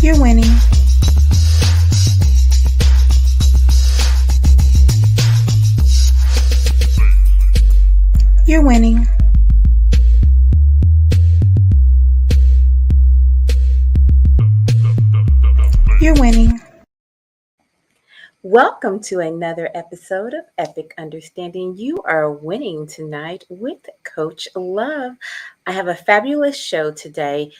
You're winning. You're winning. You're winning. Welcome to another episode of Epic Understanding. You are winning tonight with Coach Love. I have a fabulous show today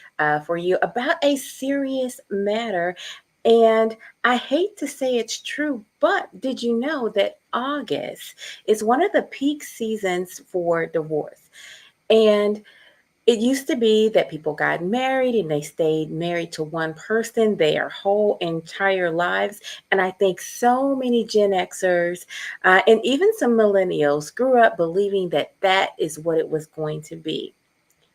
for you about a serious matter. And I hate to say it's true, but did you know that August is one of the peak seasons for divorce? And it used to be that people got married and they stayed married to one person their whole entire lives. And I think so many Gen Xers and even some millennials grew up believing that that is what it was going to be.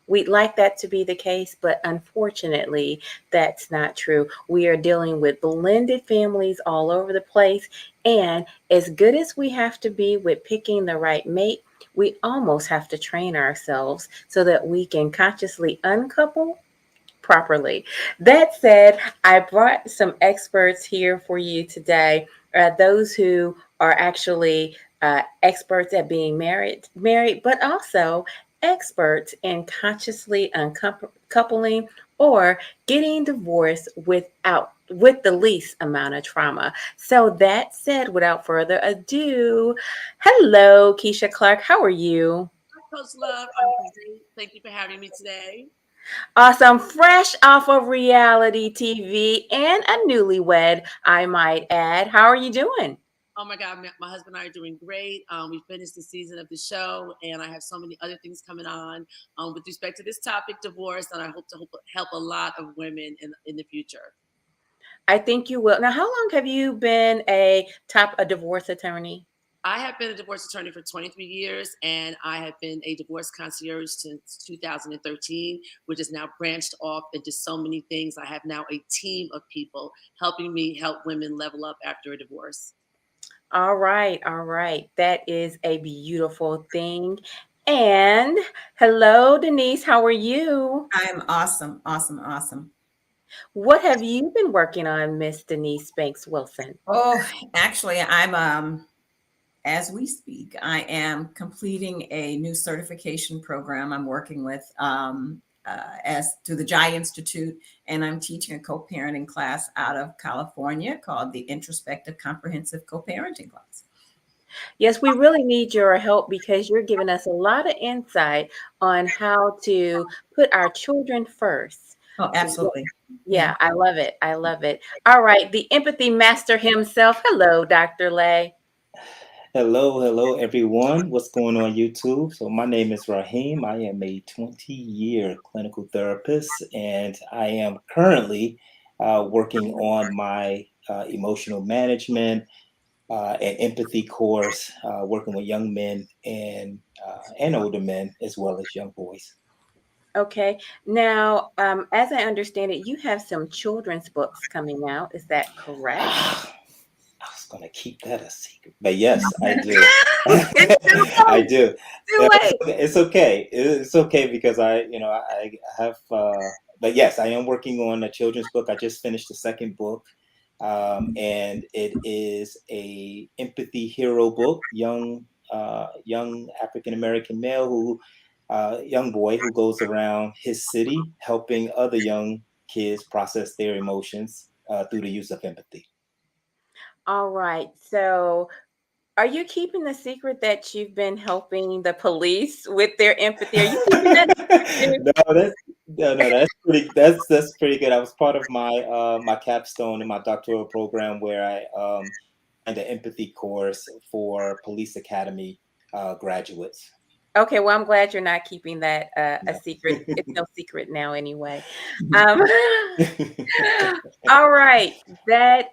We'd like that to be the case, but unfortunately, that's not true. We are dealing with blended families all over the place. And as good as we have to be with picking the right mate, we almost have to train ourselves so that we can consciously uncouple properly. That said, I brought some experts here for you today. Those who are actually experts at being married, but also experts in consciously uncoupling or getting divorced with the least amount of trauma. So that said, without further ado, hello, Kecia Clarke. How are you? Coach Love, I'm great. Thank you for having me today. Awesome. Fresh off of reality TV and a newlywed, I might add. How are you doing? Oh my God, my husband and I are doing great. We finished the season of the show, and I have so many other things coming on with respect to this topic, divorce, and I hope to help a lot of women in the future. I think you will. Now, how long have you been a divorce attorney? I have been a divorce attorney for 23 years, and I have been a divorce concierge since 2013, which is now branched off into so many things. I have now a team of people helping me help women level up after a divorce. All right, all right. That is a beautiful thing. And hello, Denise. How are you? I'm awesome, awesome, awesome. What have you been working on, Miss Denise Banks-Wilson? Oh, actually, I'm as we speak, I am completing a new certification program. I'm working with as to the Jai Institute, and I'm teaching a co-parenting class out of California called the Introspective Comprehensive Co-parenting class. Yes, we really need your help because you're giving us a lot of insight on how to put our children first. Oh, absolutely. Yeah. Yeah, I love it. I love it. All right, the empathy master himself. Hello, Dr. Lay. Hello, everyone. What's going on YouTube? So my name is Raheem. I am a 20-year clinical therapist, and I am currently working on my emotional management and empathy course, working with young men and older men as well as young boys. Okay. Now, as I understand it, you have some children's books coming out. Is that correct? I was gonna keep that a secret, but yes, I do. It's too I late. do. Too late. It's okay. It's okay because I have. But yes, I am working on a children's book. I just finished the second book, and it is a empathy hero book. Young African American male young boy who goes around his city helping other young kids process their emotions through the use of empathy. All right. So, are you keeping the secret that you've been helping the police with their empathy? Are you keeping that secret? No, that's pretty. That's pretty good. I was part of my capstone in my doctoral program where I did the empathy course for police academy graduates. Okay, well, I'm glad you're not keeping that a No. secret. It's no secret now anyway. Um, all right. That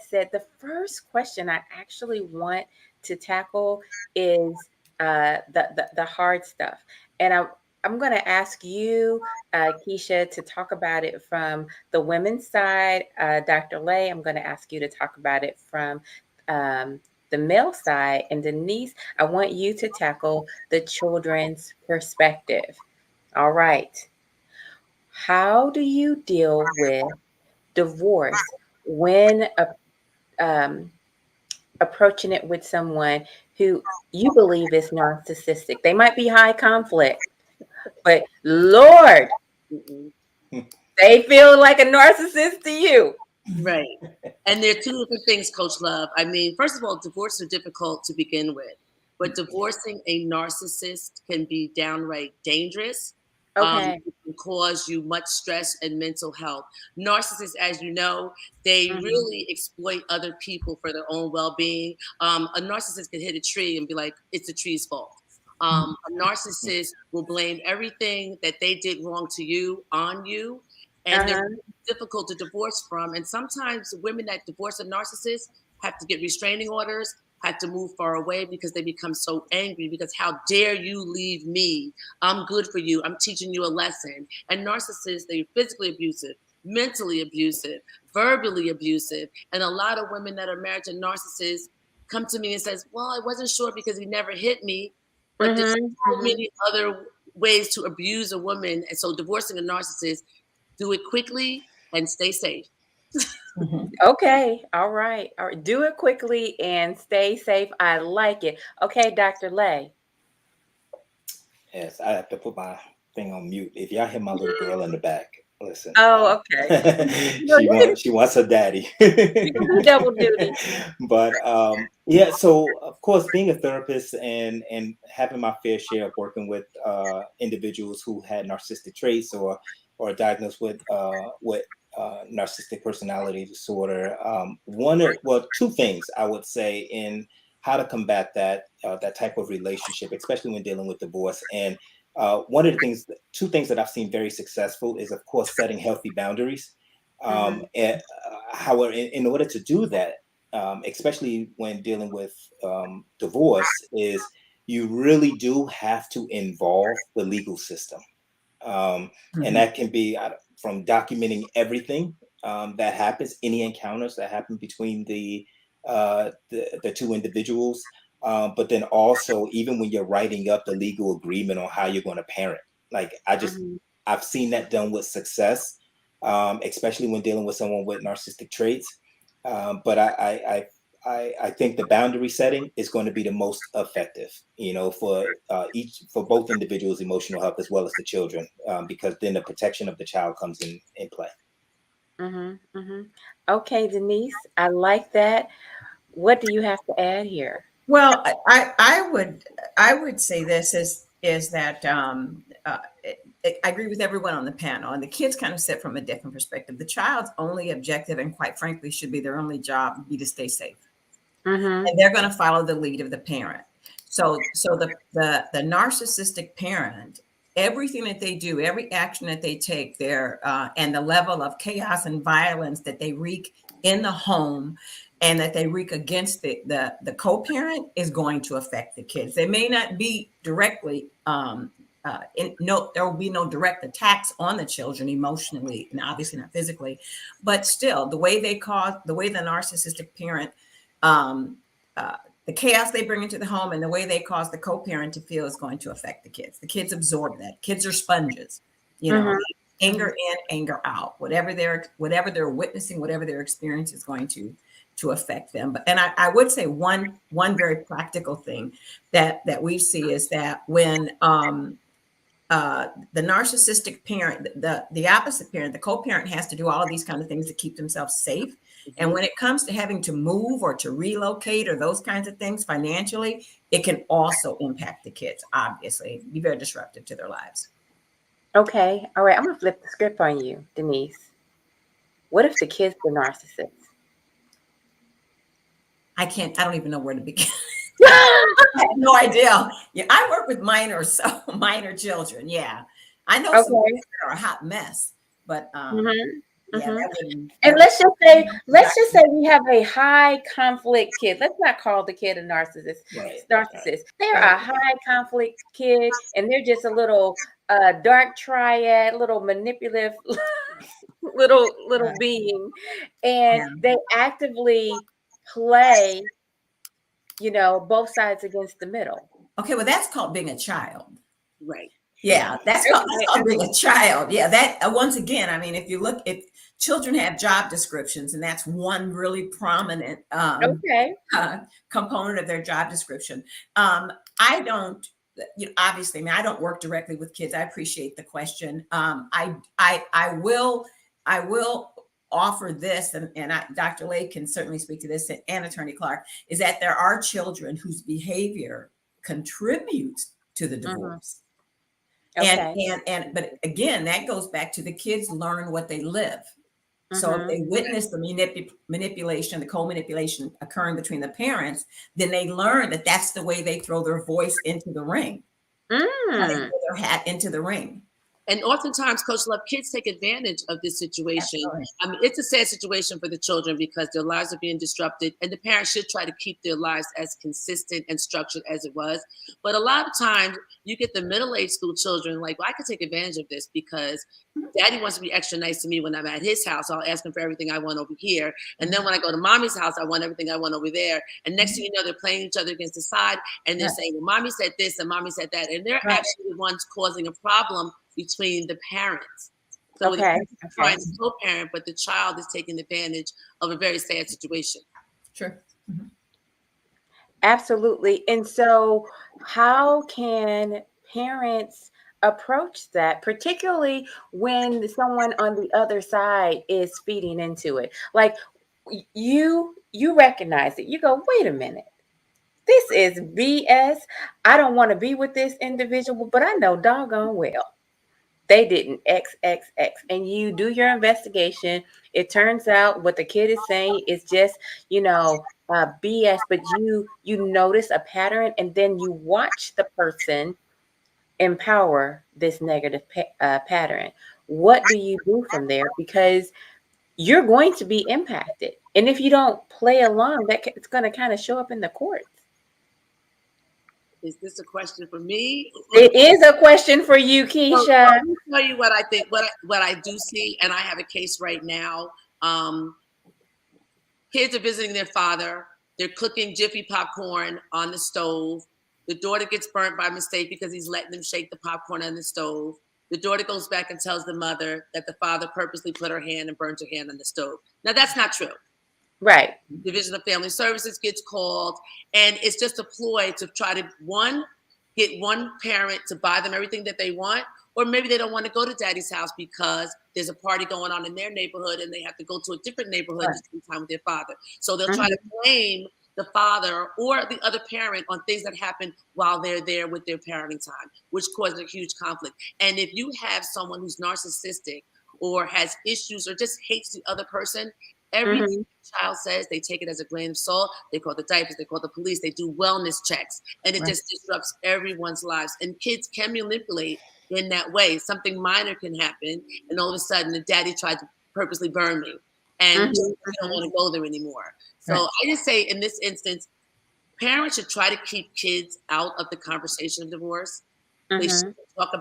said, the first question I actually want to tackle is the hard stuff, and I'm going to ask you, Kecia, to talk about it from the women's side. Dr. Lay, I'm going to ask you to talk about it from um, the male side, and Denise, I want you to tackle the children's perspective. All right. How do you deal with divorce when approaching it with someone who you believe is narcissistic? They might be high conflict, but Lord, they feel like a narcissist to you. Right. And there are two different things, Coach Love. I mean, first of all, divorce are difficult to begin with, but divorcing a narcissist can be downright dangerous. Okay. It can cause you much stress and mental health. Narcissists, as you know, they Mhm. really exploit other people for their own well-being. A narcissist can hit a tree and be like, it's the tree's fault. A narcissist will blame everything that they did wrong to you on you, and they're Uh-huh. difficult to divorce from. And sometimes women that divorce a narcissist have to get restraining orders, have to move far away because they become so angry because how dare you leave me? I'm good for you. I'm teaching you a lesson. And narcissists, they're physically abusive, mentally abusive, verbally abusive. And a lot of women that are married to narcissists come to me and says, well, I wasn't sure because he never hit me, but there's Mhm. so Mhm. many other ways to abuse a woman. And so divorcing a narcissist, do it quickly and stay safe. Okay. All right. All right. Do it quickly and stay safe. I like it. Okay, Dr. Lay. Yes, I have to put my thing on mute. If y'all hear my little girl in the back, listen. Oh, okay. No, She wants her daddy. you can do double duty. But yeah, so of course, being a therapist and having my fair share of working with individuals who had narcissistic traits or diagnosed with narcissistic personality disorder. Two things I would say in how to combat that type of relationship, especially when dealing with divorce. And one of the things, two things that I've seen very successful is, of course, setting healthy boundaries. Mhm. However, in order to do that, especially when dealing with divorce, is you really do have to involve the legal system. And that can be from documenting everything that happens, any encounters that happen between the two individuals, but then also even when you're writing up the legal agreement on how you're going to parent. Like Mhm. I've seen that done with success, especially when dealing with someone with narcissistic traits. But I think the boundary setting is going to be the most effective, for both individuals' emotional health as well as the children, because then the protection of the child comes in play. Mhm. Mhm. Okay, Denise, I like that. What do you have to add here? Well, I would say this is that I agree with everyone on the panel, and the kids kind of sit from a different perspective. The child's only objective, and quite frankly, should be their only job, be to stay safe, Mhm. and they're going to follow the lead of the parent. So the narcissistic parent, everything that they do, every action that they take, and the level of chaos and violence that they wreak in the home and that they wreak against the co-parent is going to affect the kids. They may not be directly there will be no direct attacks on the children emotionally and obviously not physically, but still the way the narcissistic parent um, uh, the chaos they bring into the home and the way they cause the co-parent to feel is going to affect the kids. The kids absorb that. Kids are sponges, you know, Mhm. anger in, anger out. Whatever they're witnessing, whatever their experience is going to affect them. But I would say one very practical thing that we see is that when the narcissistic parent, the opposite parent, the co-parent has to do all of these kind of things to keep themselves safe. And when it comes to having to move or to relocate or those kinds of things financially, it can also impact the kids, obviously, be very disruptive to their lives. Okay. All right. I'm gonna flip the script on you, Denise. What if the kid's the narcissist? I don't even know where to begin. I have no idea. Yeah, I work with minor children. Yeah. I know some Okay. kids that are a hot mess, but Mhm. yeah, Mhm. that wouldn't And let's just say we have a high conflict kid. Let's not call the kid a narcissist. Right. Narcissist. They're Right. a high conflict kid, and they're just a little dark triad, little manipulative, little being, and yeah. they actively play, both sides against the middle. Okay, well, that's called being a child. Right. Yeah, that's called, Okay. being a child. Yeah, that once again, I mean, if you look, if children have job descriptions, and that's one really prominent Okay. component of their job description. I don't, you know, obviously, I mean, I don't work directly with kids. I appreciate the question. I will offer this, and Dr. Lay can certainly speak to this, and Attorney Clarke, is that there are children whose behavior contributes to the divorce. Okay. But again, that goes back to the kids learn what they live. So if they witness the manipulation, the co-manipulation occurring between the parents, then they learn that that's the way they throw their voice into the ring. They throw their hat into the ring. And oftentimes, Coach Love, kids take advantage of this situation. Absolutely. I mean, it's a sad situation for the children because their lives are being disrupted, and the parents should try to keep their lives as consistent and structured as it was. But a lot of times, you get the middle-aged school children like, well, I can take advantage of this because daddy wants to be extra nice to me when I'm at his house. I'll ask him for everything I want over here. And then when I go to mommy's house, I want everything I want over there. And next thing you know, they're playing each other against the side, and they're saying, well, mommy said this and mommy said that. And they're actually the ones causing a problem between the parents. So the parents are trying to co-parent, but the child is taking advantage of a very sad situation. Sure. Absolutely. And so how can parents approach that, particularly when someone on the other side is feeding into it? Like you recognize it. You go, wait a minute. This is BS. I don't want to be with this individual, but I know doggone well they didn't X, X, X. And you do your investigation. It turns out what the kid is saying is just, BS, but you notice a pattern, and then you watch the person empower this negative pattern. What do you do from there? Because you're going to be impacted. And if you don't play along, it's going to kind of show up in the courts. Is this a question for me? It is a question for you, Kecia. Let me tell you what I think, what I do see, and I have a case right now. Kids are visiting their father. They're cooking Jiffy popcorn on the stove. The daughter gets burnt by mistake because he's letting them shake the popcorn on the stove. The daughter goes back and tells the mother that the father purposely put her hand and burnt her hand on the stove. Now, that's not true. Right. Division of Family Services gets called, and it's just a ploy to try to, get one parent to buy them everything that they want, or maybe they don't want to go to daddy's house because there's a party going on in their neighborhood and they have to go to a different neighborhood to spend time with their father. So they'll try to blame the father or the other parent on things that happen while they're there with their parenting time, which causes a huge conflict. And if you have someone who's narcissistic or has issues or just hates the other person, everything the child says, they take it as a grain of salt. They call the diapers, they call the police, they do wellness checks, and it just disrupts everyone's lives. And kids can manipulate in that way. Something minor can happen, and all of a sudden, the daddy tried to purposely burn me, and you don't want to go there anymore. So I just say, in this instance, parents should try to keep kids out of the conversation of divorce. They shouldn't talk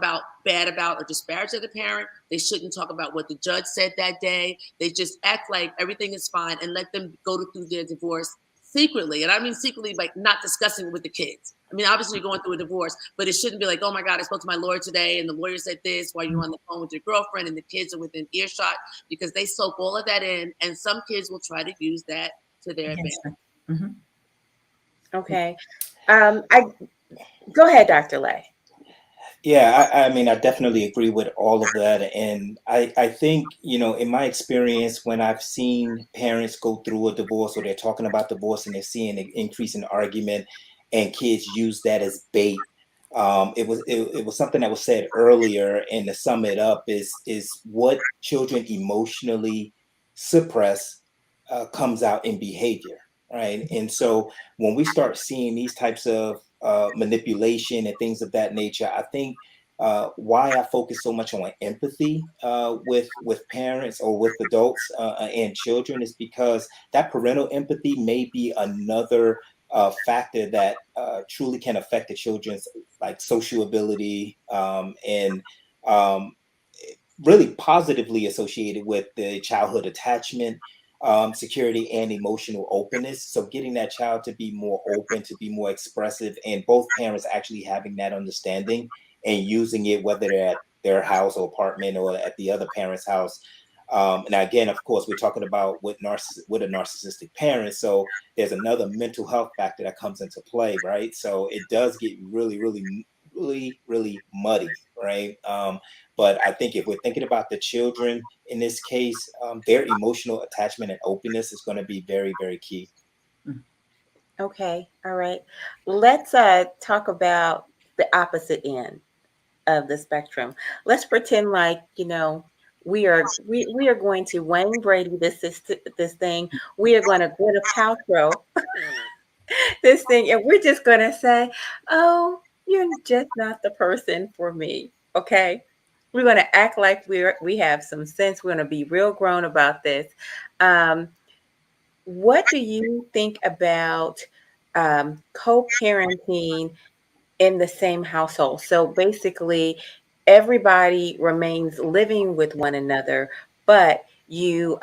bad about or disparage the parent. They shouldn't talk about what the judge said that day. They just act like everything is fine and let them go through their divorce secretly. And I mean secretly, like not discussing it with the kids. I mean, obviously you're going through a divorce, but it shouldn't be like, oh my God, I spoke to my lawyer today and the lawyer said this while you're on the phone with your girlfriend and the kids are within earshot, because they soak all of that in, and some kids will try to use that to their advantage. Okay. Go ahead, Dr. Lay. Yeah, I mean, I definitely agree with all of that. And I think, in my experience, when I've seen parents go through a divorce or they're talking about divorce and they're seeing an increase in argument and kids use that as bait, it was something that was said earlier, and to sum it up is what children emotionally suppress comes out in behavior, right? And so when we start seeing these types of manipulation and things of that nature, I think why I focus so much on empathy with parents or with adults and children is because that parental empathy may be another factor that truly can affect the children's like social ability and really positively associated with the childhood attachment, security, and emotional openness. So getting that child to be more open, to be more expressive, and both parents actually having that understanding and using it, whether they're at their house or apartment or at the other parent's house. And again, of course, we're talking about with a narcissistic parent. So there's another mental health factor that comes into play, right? So it does get really, really, really, really muddy, right? But I think if we're thinking about the children in this case, their emotional attachment and openness is going to be very, very key. Okay. All right. Let's talk about the opposite end of the spectrum. Let's pretend like, we are going to Wayne Brady this thing. We are going to Gwyneth Paltrow this thing, and we're just going to say, "Oh, you're just not the person for me." Okay? We're going to act like we have some sense. We're going to be real grown about this. Um, what do you think about co-parenting in the same household? So basically, everybody remains living with one another, but you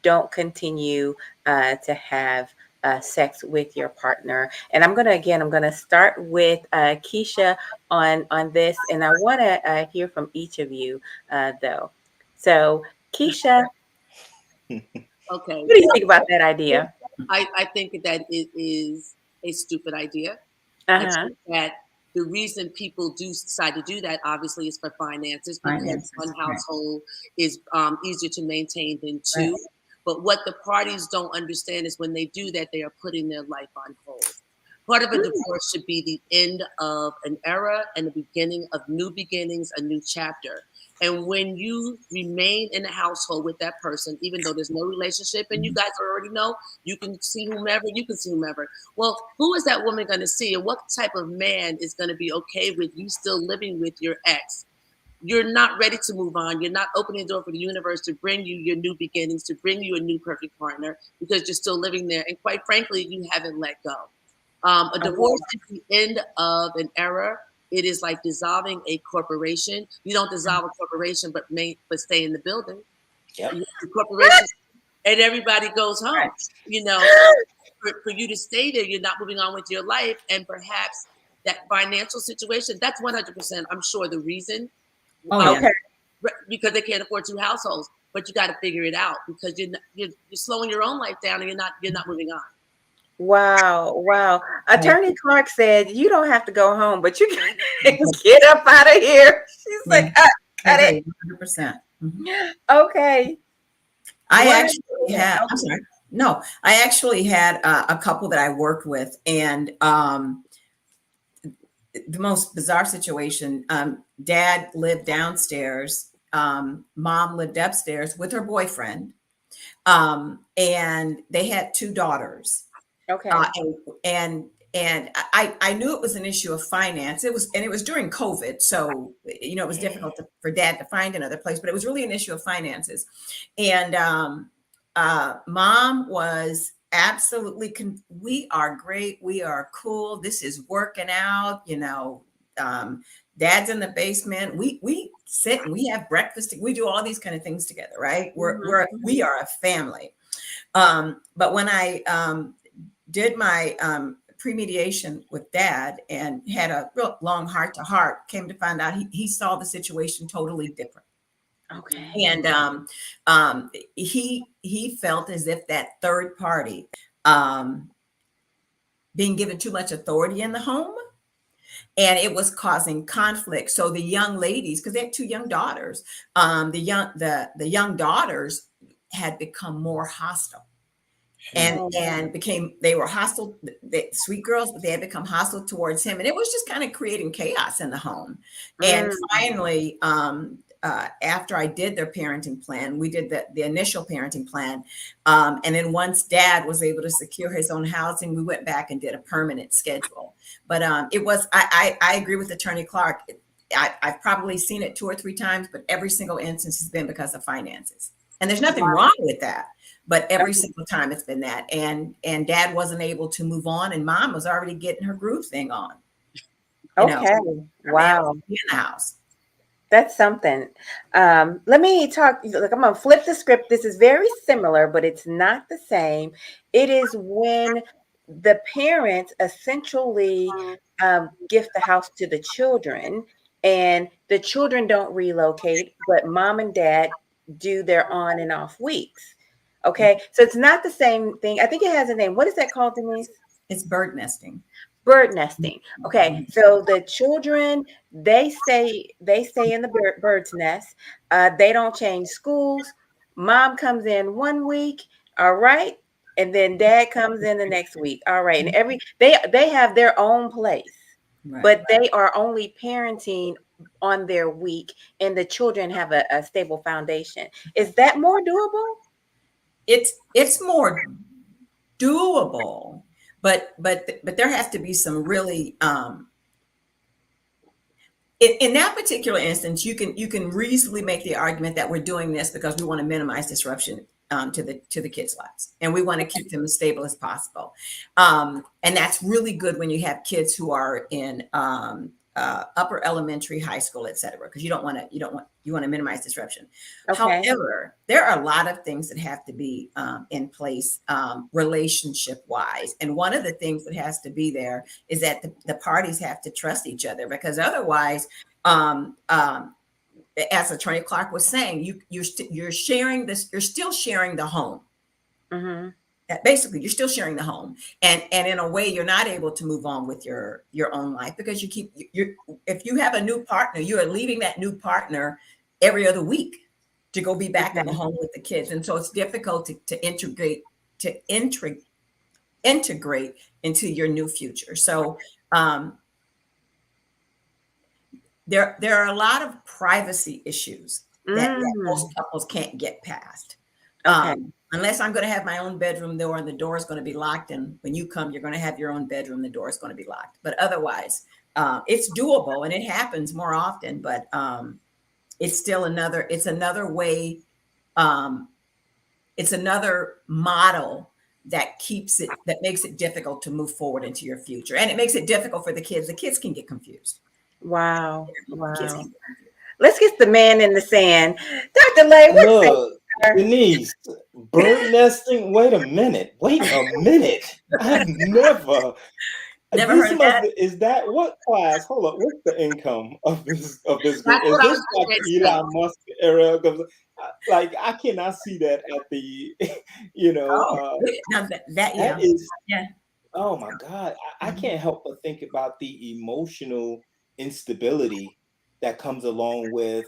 don't continue to have sex with your partner. And I'm gonna start with Kecia on this, and I want to hear from each of you though. So Kecia, Okay. what do you think about that idea? I think that it is a stupid idea. I Uh-huh. think that the reason people do decide to do that obviously is for finances, because Finances, one right. household is easier to maintain than two. Right. But what the parties don't understand is when they do that, they are putting their life on hold. Part of a divorce should be the end of an era and the beginning of new beginnings, a new chapter. And when you remain in a household with that person, even though there's no relationship, and you guys already know, you can see whomever, you can see whomever. Well, who is that woman going to see? And what type of man is going to be okay with you still living with your ex? You're not ready to move on. You're not opening the door for the universe to bring you your new beginnings, to bring you a new perfect partner, because you're still living there. And quite frankly, you haven't let go. A divorce is the end of an era. It is like dissolving a corporation. You don't dissolve a corporation, but stay in the building. Yep. The corporation, and everybody goes home. You know, for you to stay there, you're not moving on with your life, and perhaps that financial situation. That's 100%. I'm sure the reason. Oh, yeah. Okay. Because they can't afford two households, but you got to figure it out, because you're slowing your own life down, and you're not moving on. Wow, wow. Attorney Clarke said you don't have to go home, but you can get up out of here. She's like, cut it. 100%. Okay. I actually had, I'm sorry. No, I actually had a couple that I worked with, and the most bizarre situation. Dad lived downstairs. Mom lived upstairs with her boyfriend. And they had two daughters. Okay. And I knew it was an issue of finance. It was during COVID, so it was difficult for Dad to find another place. But it was really an issue of finances. And Mom was absolutely. We are great. We are cool. This is working out. Dad's in the basement. We sit and we have breakfast. We do all these kind of things together, right? We are a family. But when I did my pre-mediation with Dad and had a real long heart-to-heart, came to find out he saw the situation totally different. Okay. And he felt as if that third party being given too much authority in the home, and it was causing conflict. So the young ladies, because they had two young daughters, the young daughters had become more hostile. And they were hostile, sweet girls, but they had become hostile towards him. And it was just kind of creating chaos in the home. And finally, after I did their parenting plan, we did the initial parenting plan. And then once Dad was able to secure his own housing, we went back and did a permanent schedule. But I agree with Attorney Clarke. I've probably seen it 2 or 3 times, but every single instance has been because of finances. And there's nothing wrong with that. But every single time it's been that. And Dad wasn't able to move on, and Mom was already getting her groove thing on. Okay. Wow. In the house. That's something. Let me talk. Look, I'm going to flip the script. This is very similar, but it's not the same. It is when the parents essentially gift the house to the children, and the children don't relocate, but mom and dad do their on and off weeks. Okay, so it's not the same thing. I think it has a name. What is that called, Denise? It's bird nesting. Bird nesting. Okay, so the children, they stay in the bird's nest. They don't change schools. Mom comes in one week, all right, and then dad comes in the next week, all right, and they have their own place, Right. but they are only parenting on their week, and the children have a stable foundation. Is that more doable? It's more doable, but there has to be some really in that particular instance, you can reasonably make the argument that we're doing this because we want to minimize disruption to the kids' lives, and we want to keep them as stable as possible. And that's really good when you have kids who are in upper elementary, high school, et cetera, because you want to minimize disruption. Okay. However, there are a lot of things that have to be in place relationship wise. And one of the things that has to be there is that the parties have to trust each other, because otherwise, as Attorney Clarke was saying, you're sharing this, you're still sharing the home. Mm-hmm. Basically, you're still sharing the home, and in a way, you're not able to move on with your own life, because if you have a new partner, you are leaving that new partner every other week to go be back in the home with the kids, and so it's difficult to integrate into your new future. So there are a lot of privacy issues that most couples can't get past. Okay. Unless I'm going to have my own bedroom door and the door is going to be locked, and when you come, you're going to have your own bedroom, the door is going to be locked. But otherwise, it's doable, and it happens more often. But it's still another way. It's another model that makes it difficult to move forward into your future, and it makes it difficult for the kids. The kids can get confused. Wow. Let's get the man in the sand, Dr. Lay. Look, Denise, bird nesting. Wait a minute. I've never heard of that. Is that what class? Hold up. What's the income of this group? Is That's this what I was like Elon Musk era? Like, I cannot see that at the, that is. Yeah. Oh my God. I can't help but think about the emotional instability that comes along with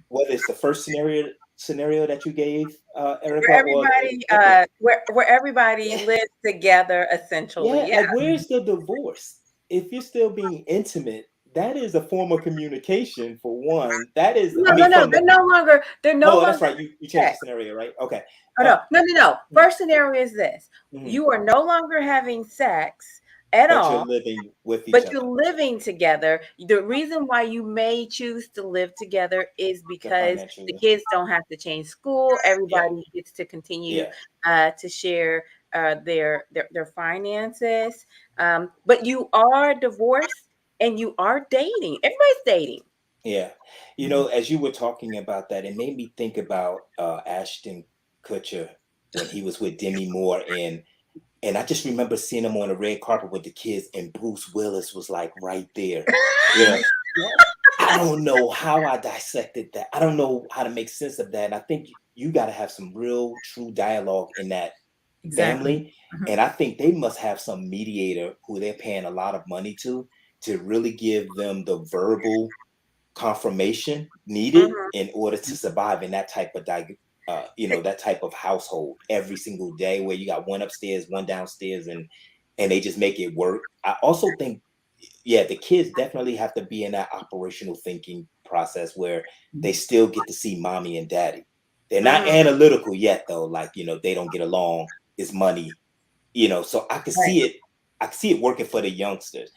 whether it's the first scenario that you gave, Erica, where everybody lives together, essentially. Like, where's the divorce? If you're still being intimate, that is a form of communication, for one. That is no. They're no longer. That's right. You changed the scenario, right? Okay. No. First scenario is this: you are no longer having sex at all. You're living with each but other. You're living together. The reason why you may choose to live together is because the kids don't have to change school. Everybody gets to continue to share their finances. But you are divorced and you are dating. Everybody's dating. Yeah. As you were talking about that, it made me think about Ashton Kutcher when he was with Demi Moore, and I just remember seeing him on the red carpet with the kids, and Bruce Willis was like right there. Yeah. I don't know how I dissected that. I don't know how to make sense of that. And I think you got to have some real, true dialogue in that family. And I think they must have some mediator who they're paying a lot of money to really give them the verbal confirmation needed in order to survive in that type of that type of household every single day, where you got one upstairs, one downstairs, and they just make it work. I also think, the kids definitely have to be in that operational thinking process where they still get to see mommy and daddy. They're not analytical yet, though. Like, they don't get along. It's money, so I could see it. I could see it working for the youngsters.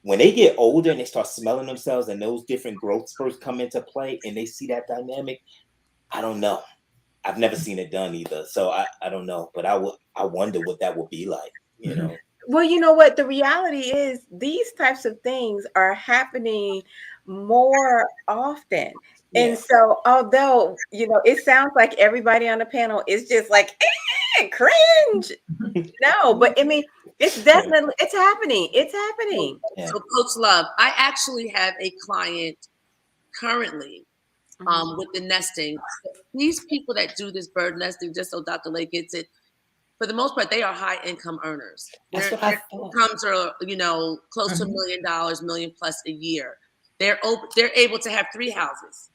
When they get older and they start smelling themselves and those different growth spurts come into play and they see that dynamic, I don't know. I've never seen it done either. So I don't know, but I wonder what that would be like, Well, you know what? The reality is these types of things are happening more often. And so, although, it sounds like everybody on the panel is just like, cringe. No, but I mean, It's definitely, it's happening. It's happening. Yeah. So Coach Love, I actually have a client currently with the nesting. These people that do this bird nesting, just so Dr. Lay gets it, for the most part, they are high income earners. That's Their what I thought. incomes are, close to $1 million, million plus a year. They're able to have 3 houses.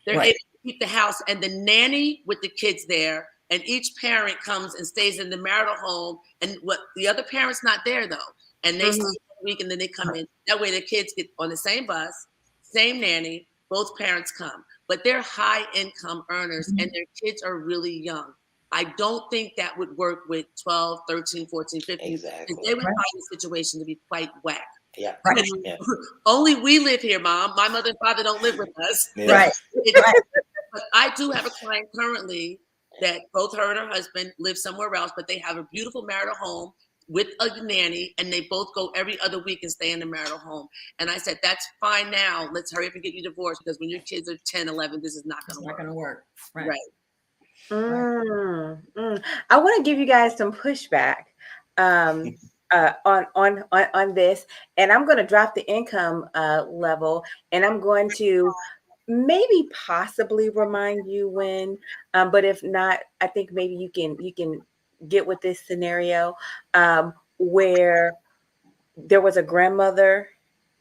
They're Right. able to keep the house and the nanny with the kids there, and each parent comes and stays in the marital home. And what the other parent's not there though, and they stay a week and then they come in. That way the kids get on the same bus, same nanny, both parents come. But they're high income earners and their kids are really young. I don't think that would work with 12, 13, 14, 15. Exactly. They would Right. find the situation to be quite whack. Yeah. Right. Yeah. Only we live here, Mom. My mother and father don't live with us. Yeah. Right. But I do have a client currently that both her and her husband live somewhere else, but they have a beautiful marital home with a nanny, and they both go every other week and stay in the marital home. And I said, that's fine now. Let's hurry up and get you divorced, because when your kids are 10, 11, this is not It's going to not work. going to work. Right. Right. I want to give you guys some pushback on this, and I'm going to drop the income level, and I'm going to maybe possibly remind you when, but if not, I think maybe you can get with this scenario where there was a grandmother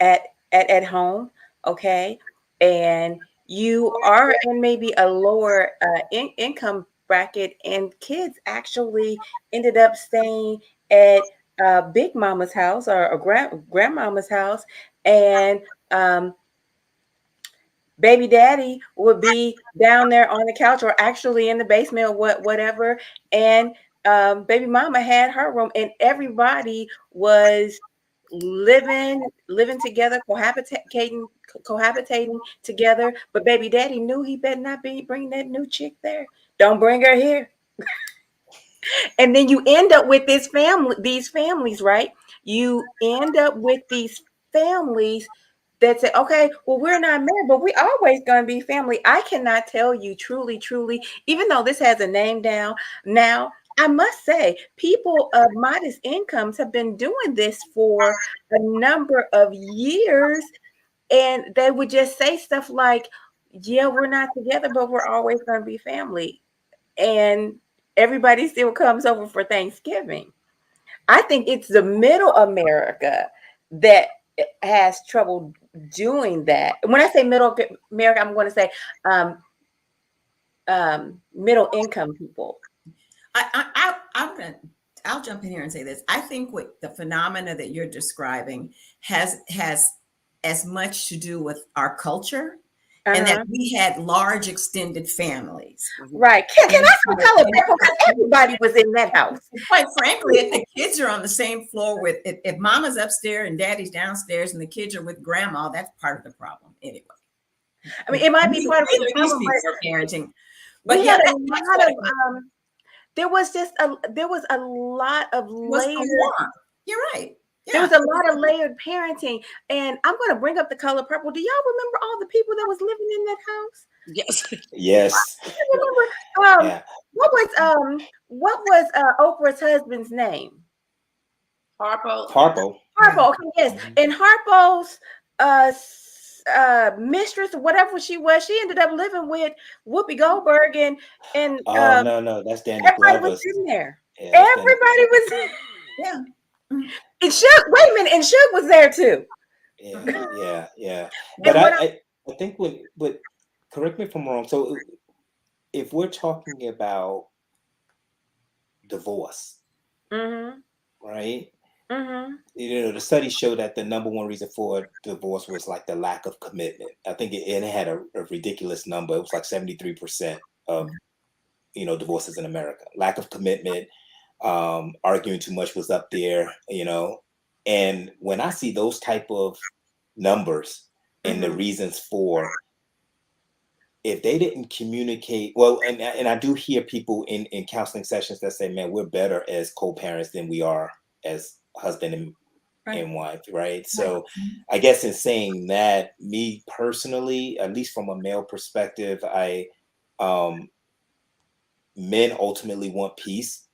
at home, okay, and you are in maybe a lower income bracket, and kids actually ended up staying at Big Mama's house or grandmama's house, and baby daddy would be down there on the couch or actually in the basement or whatever, and baby mama had her room, and everybody was living together, cohabitating together. But baby daddy knew he better not be bringing that new chick there. Don't bring her here. And then you end up with these families, right? You end up with these families that say, okay, well, we're not married, but we always going to be family. I cannot tell you truly, even though this has a name down now, I must say people of modest incomes have been doing this for a number of years. And they would just say stuff like, yeah, we're not together, but we're always going to be family. And everybody still comes over for Thanksgiving. I think it's the middle America that has trouble doing that. When I say middle America, I'm going to say middle income people. I'll jump in here and say this. I think what the phenomena that you're describing has as much to do with our culture, and that we had large extended families. Right. Can I some color purple? Because everybody was in that house. Quite frankly, if the kids are on the same floor with, if mama's upstairs and daddy's downstairs and the kids are with grandma, that's part of the problem anyway. I mean, it might be part of the these problem, people are parenting. But yeah, there was a lot of layered. You're right. Yeah. There was a lot of layered parenting, and I'm going to bring up the color purple. Do y'all remember all the people that was living in that house? Yes. Yes. Remember, what was Oprah's husband's name? Harpo. Okay, yes. And Harpo's mistress, whatever she was, she ended up living with Whoopi Goldberg, and no, that's Danny everybody Glover's. was in there. Yeah, Everybody was in. Yeah. And Suge, wait a minute, and Suge was there too. Yeah. But I think what correct me if I'm wrong. So if we're talking about divorce, right? The studies show that the number one reason for divorce was like the lack of commitment. I think it had a ridiculous number. It was like 73% of divorces in America. Lack of commitment, arguing too much was up there, And when I see those type of numbers and the reasons for, if they didn't communicate well, and I do hear people in counseling sessions that say, man, we're better as co-parents than we are as husband and wife, right? So I guess in saying that, me personally, at least from a male perspective, men ultimately want peace.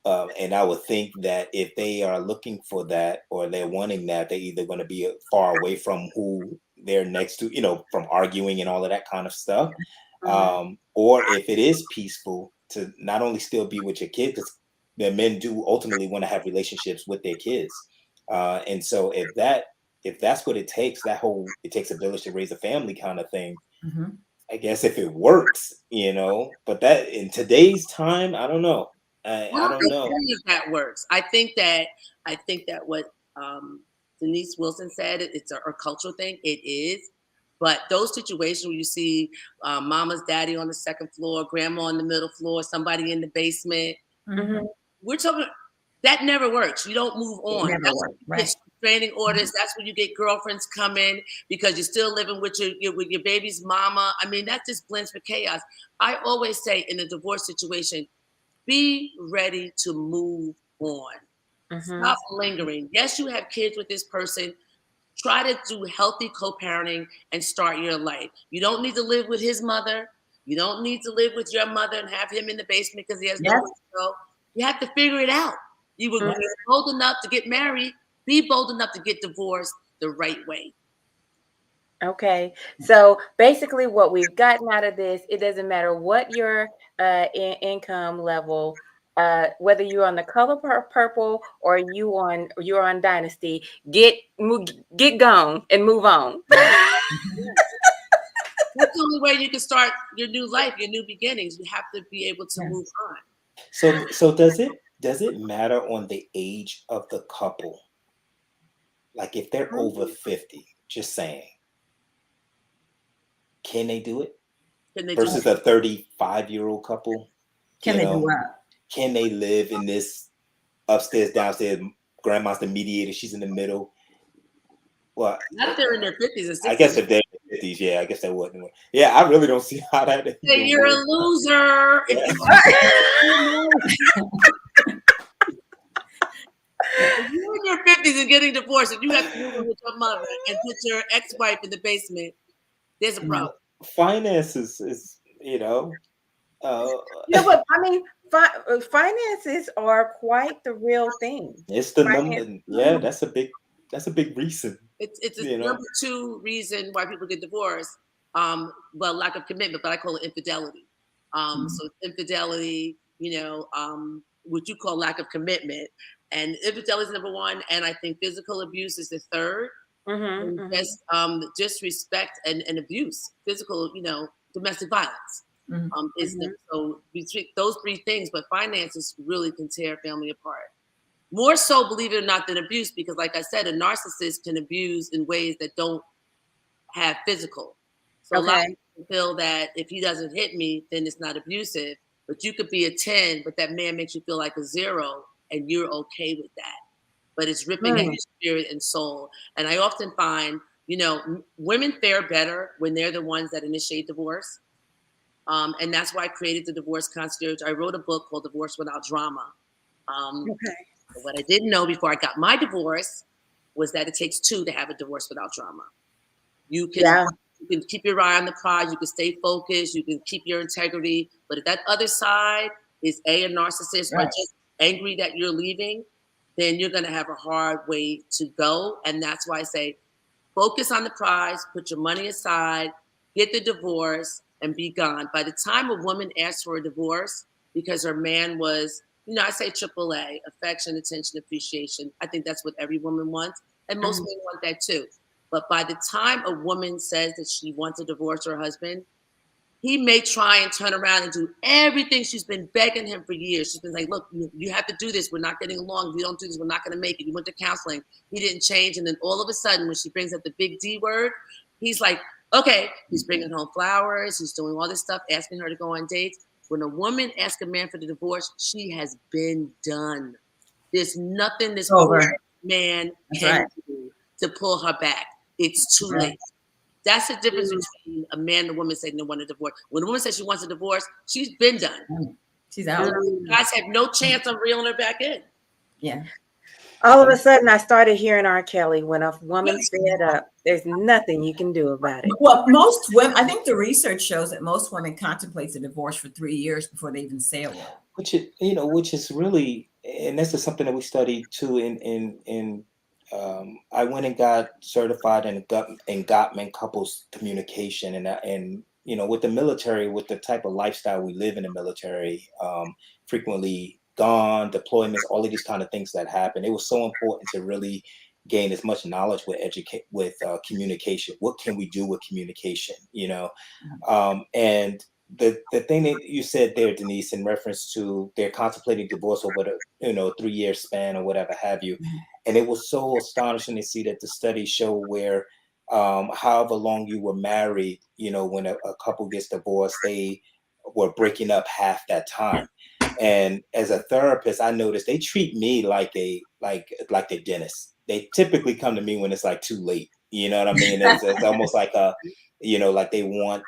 And I would think that if they are looking for that or they're wanting that, they're either going to be far away from who they're next to, from arguing and all of that kind of stuff. Or if it is peaceful, to not only still be with your kid, because the men do ultimately want to have relationships with their kids. And so if that's what it takes, it takes a village to raise a family kind of thing. I guess if it works, but that in today's time, I don't know. I don't know if that works. I think that what Denise Wilson said, it's a cultural thing. It is. But those situations where you see mama's daddy on the second floor, grandma on the middle floor, somebody in the basement, we're talking, that never works. You don't move on. That's when you get restraining orders. That's when you get girlfriends coming because you're still living with your baby's mama. I mean, that just blends for chaos. I always say in a divorce situation, be ready to move on. Stop lingering. Yes, you have kids with this person. Try to do healthy co-parenting and start your life. You don't need to live with his mother. You don't need to live with your mother and have him in the basement because he has nowhere to go. You have to figure it out. You were bold enough to get married. Be bold enough to get divorced the right way. Okay, so basically what we've gotten out of this, it doesn't matter what your income level, whether you're on the color purple or you're on Dynasty, get gone and move on. That's the only way you can start your new life, your new beginnings. You have to be able to move on. So does it matter on the age of the couple? Like if they're over 50, just saying. Can they do it? Versus a 35-year-old couple? Can they do what? Can they live in this upstairs, downstairs? Grandma's the mediator. She's in the middle. Well, not if they're in their 50s and 60s. I guess if they're in their 50s, yeah, I guess that wouldn't work. Yeah, I really don't see how that. Hey, you're a loser. Yeah. If you're in your 50s and getting divorced, and you have to move with your mother and put your ex-wife in the basement, there's a problem. Finances is, but I mean, finances are quite the real thing. It's the number. Yeah, that's a big reason. It's a number 2 reason why people get divorced. Well, lack of commitment, but I call it infidelity. So infidelity, what you call lack of commitment, and infidelity is number 1, and I think physical abuse is the 3rd. Disrespect and abuse, physical, domestic violence. So between those 3 things, but finances really can tear a family apart. More so, believe it or not, than abuse, because like I said, a narcissist can abuse in ways that don't have physical. So a lot of people feel that if he doesn't hit me, then it's not abusive. But you could be a 10, but that man makes you feel like a 0, and you're okay with that. But it's ripping at your spirit and soul. And I often find, women fare better when they're the ones that initiate divorce. And that's why I created the Divorce Concierge. I wrote a book called Divorce Without Drama. What I didn't know before I got my divorce was that it takes 2 to have a divorce without drama. You can keep your eye on the prize. You can stay focused. You can keep your integrity. But if that other side is a narcissist or just angry that you're leaving, then you're going to have a hard way to go. And that's why I say, focus on the prize, put your money aside, get the divorce, and be gone. By the time a woman asks for a divorce because her man was, I say AAA, affection, attention, appreciation. I think that's what every woman wants. And most men want that too. But by the time a woman says that she wants to divorce her husband, he may try and turn around and do everything she's been begging him for years. She's been like, look, you have to do this. We're not getting along. If you don't do this, we're not going to make it. You went to counseling. He didn't change. And then all of a sudden, when she brings up the big D word, he's like, okay, he's bringing home flowers. He's doing all this stuff, asking her to go on dates. When a woman asks a man for the divorce, she has been done. There's nothing this man can do to pull her back. It's too late. That's the difference between a man and a woman saying they want a divorce. When a woman says she wants a divorce, she's been done. She's out. Guys have no chance of reeling her back in. Yeah. All of a sudden, I started hearing R. Kelly. When a woman's fed up, there's nothing you can do about it. Well, most women, I think the research shows that most women contemplate a divorce for 3 years before they even say a word. Which is really, and this is something that we studied too. I went and got certified in Gottman couples communication, and with the military, with the type of lifestyle we live in the military, frequently gone deployments, all of these kind of things that happen. It was so important to really gain as much knowledge with communication. What can we do with communication? And the thing that you said there, Denise, in reference to they're contemplating divorce over the 3-year span or whatever have you, and it was so astonishing to see that the studies show where however long you were married, when a couple gets divorced, they were breaking up half that time. And as a therapist, I noticed they treat me like the dentist. They typically come to me when it's like too late. You know what I mean? It's almost like like they want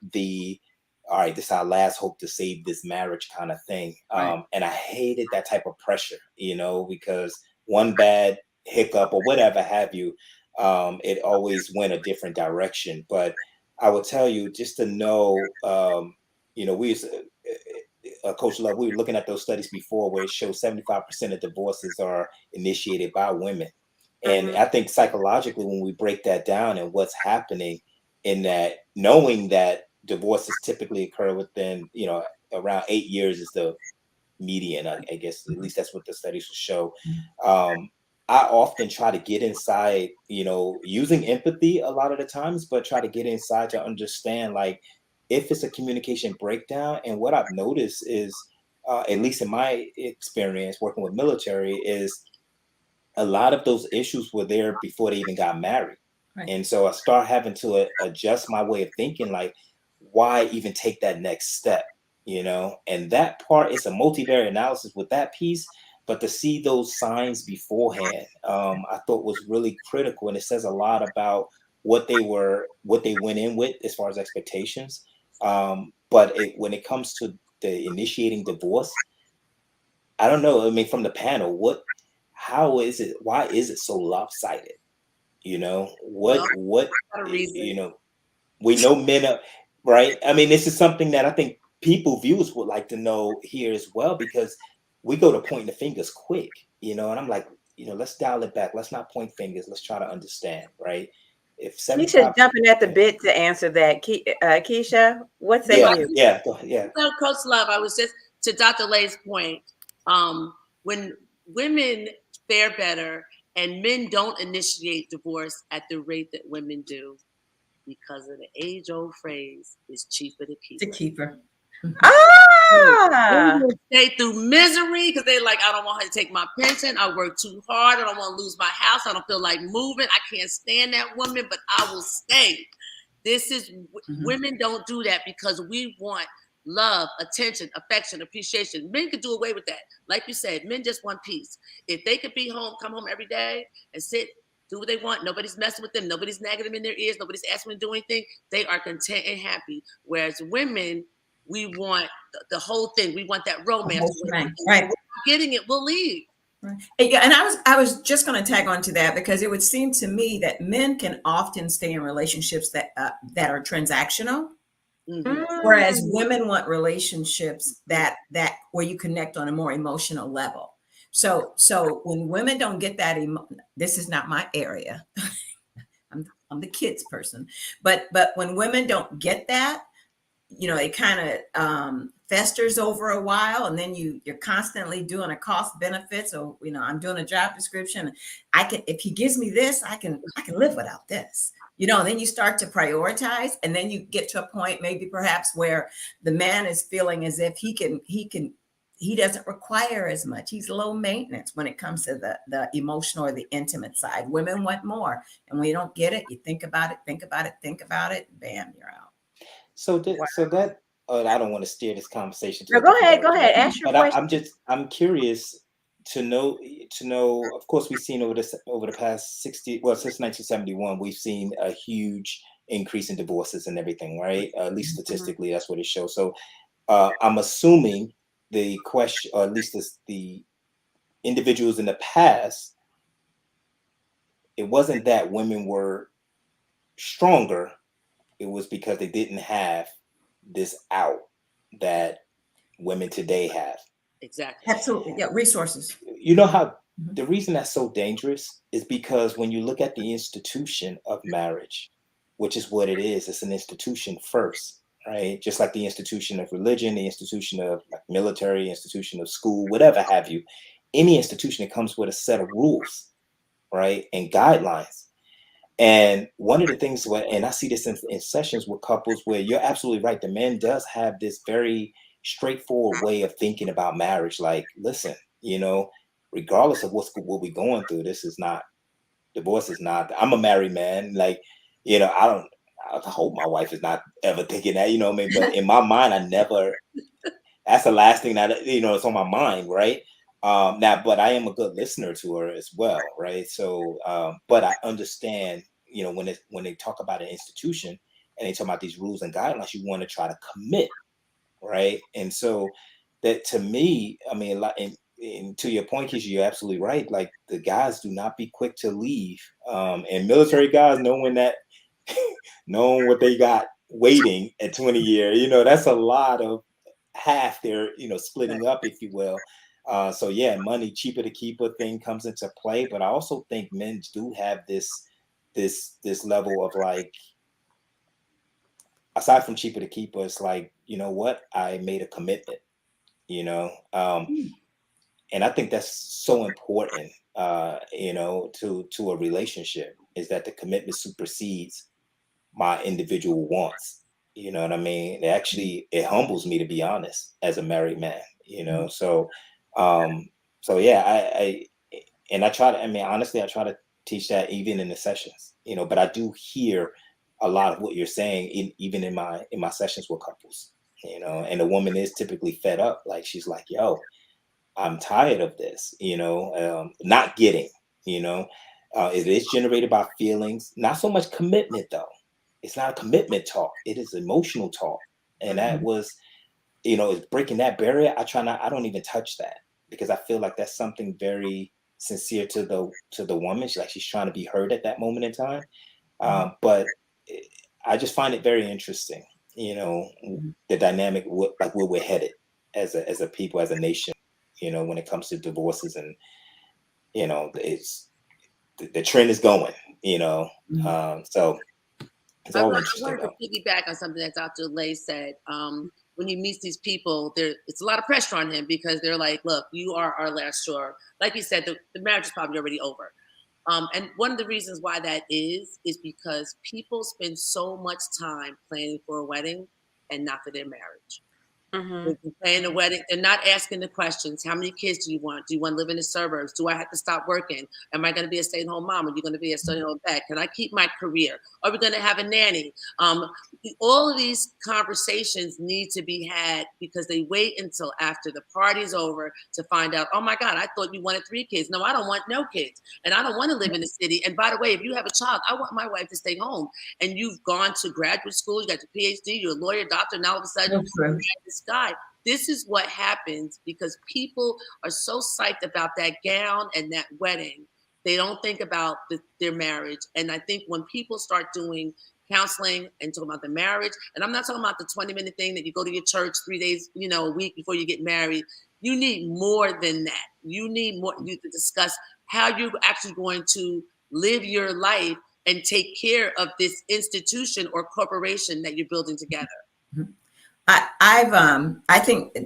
all right, this is our last hope to save this marriage kind of thing. Right. And I hated that type of pressure, because one bad hiccup or whatever have you, it always went a different direction. But I would tell you, just to know, we Coach Love, we were looking at those studies before where it shows 75% of divorces are initiated by women. And I think psychologically, when we break that down and what's happening in that, knowing that divorces typically occur within, around 8 years is the median, I guess, at least that's what the studies will show. I often try to get inside, using empathy a lot of the times, but try to get inside to understand, like, if it's a communication breakdown. And what I've noticed is, at least in my experience working with military, is a lot of those issues were there before they even got married. Right. And so I start having to adjust my way of thinking, like, why even take that next step, And that part is a multivariate analysis with that piece. But to see those signs beforehand, I thought was really critical. And it says a lot about what they went in with as far as expectations. But when it comes to the initiating divorce, I don't know. I mean, from the panel, how is it? Why is it so lopsided? What, we know men are, right? I mean, this is something that I think viewers would like to know here as well, because we go to pointing the fingers quick, and I'm like, let's dial it back. Let's not point fingers. Let's try to understand, right? If 75, Keisha's jumping at the bit to answer that. Kecia, what say you? Yeah, go ahead, yeah. So, Coach Love, I was just to Dr. Lay's point. When women fare better and men don't initiate divorce at the rate that women do, because of the age-old phrase, "It's cheaper to keep To keep her. Stay through misery because they're like, I don't want her to take my pension. I work too hard. I don't want to lose my house. I don't feel like moving. I can't stand that woman, but I will stay. Women don't do that because we want love, attention, affection, appreciation. Men could do away with that. Like you said, men just want peace. If they could come home every day and sit, do what they want. Nobody's messing with them. Nobody's nagging them in their ears. Nobody's asking them to do anything. They are content and happy. Whereas women, we want the whole thing. We want that romance. Right. If we're not getting it, we'll leave. Right. Yeah, and I was just going to tag on to that, because it would seem to me that men can often stay in relationships that are transactional, whereas women want relationships that where you connect on a more emotional level. So when women don't get that, this is not my area. I'm the kids person, but when women don't get that, it kind of festers over a while, and then you're constantly doing a cost benefit. So I'm doing a job description. If he gives me this, I can live without this. And then you start to prioritize, and then you get to a point maybe perhaps where the man is feeling as if he doesn't require as much. He's low maintenance when it comes to the emotional or the intimate side. Women want more, and when you don't get it, you think about it, bam, you're out. So that I don't want to steer this conversation to No, go ahead. Ask your question. I'm curious to know. Of course, we've seen over the past since 1971, we've seen a huge increase in divorces and everything, right? At least statistically, that's what it shows. So I'm assuming the question, or at least the individuals in the past, it wasn't that women were stronger. It was because they didn't have this out that women today have. Exactly. Absolutely. Yeah. Resources. You know how the reason that's so dangerous is because when you look at the institution of marriage, which is what it is, it's an institution first, right? Just like the institution of religion, the institution of like military, institution of school, whatever have you. Any institution, it comes with a set of rules, right? And guidelines. And one of the things, and I see this in sessions with couples where you're absolutely right, the man does have this very straightforward way of thinking about marriage. Like, listen, regardless of what we're going through, this is not, divorce is not, I'm a married man. Like, I hope my wife is not ever thinking that, what I mean? But in my mind, that's the last thing that, it's on my mind, right? But I am a good listener to her as well, right? So, but I understand, when they talk about an institution and they talk about these rules and guidelines, you want to try to commit, right? And so that, to me, I mean, and to your point, Kecia, you're absolutely right. Like, the guys do not be quick to leave, and military guys knowing what they got waiting at 20 years, that's a lot of half they're splitting up, if you will. So yeah, money cheaper to keep a thing comes into play, but I also think men do have this level of, like, aside from cheaper to keep, it's like, you know what, I made a commitment, and I think that's so important, to a relationship, is that the commitment supersedes my individual wants. You know what I mean? It humbles me, to be honest, as a married man, so yeah, and I try to, I mean, honestly, I try to teach that even in the sessions, but I do hear a lot of what you're saying, even in my sessions with couples, and the woman is typically fed up. Like, she's like, yo, I'm tired of this, not getting, it is generated by feelings, not so much commitment though. It's not a commitment talk. It is emotional talk. And that was, is breaking that barrier. I don't even touch that, because I feel like that's something very sincere to the woman. She's trying to be heard at that moment in time. But I just find it very interesting, the dynamic, like where we're headed as a people, as a nation, when it comes to divorces, and, it's the trend is going, so it's all I interesting wanted to though. piggyback on something that Dr. Lay said. When he meets these people, it's a lot of pressure on him, because they're like, look, you are our last straw. Like you said, the marriage is probably already over. And one of the reasons why that is because people spend so much time planning for a wedding and not for their marriage. They're planning a wedding. They're not asking the questions. How many kids do you want? Do you want to live in the suburbs? Do I have to stop working? Am I going to be a stay-at-home mom? Are you going to be a stay-at-home dad? Can I keep my career? Are we going to have a nanny? All of these conversations need to be had, because they wait until after the party's over to find out, oh my God, I thought you wanted 3 kids. No, I don't want no kids. And I don't want to live in the city. And by the way, if you have a child, I want my wife to stay home. And you've gone to graduate school, you got your PhD, you're a lawyer, doctor, and all of a sudden, this guy. This is what happens because people are so psyched about that gown and that wedding. They don't think about their marriage. And I think when people start doing counseling and talking about the marriage, and I'm not talking about the 20-minute thing that you go to your church 3 days, a week before you get married. You need more than that. You need more to discuss how you're actually going to live your life and take care of this institution or corporation that you're building together. I think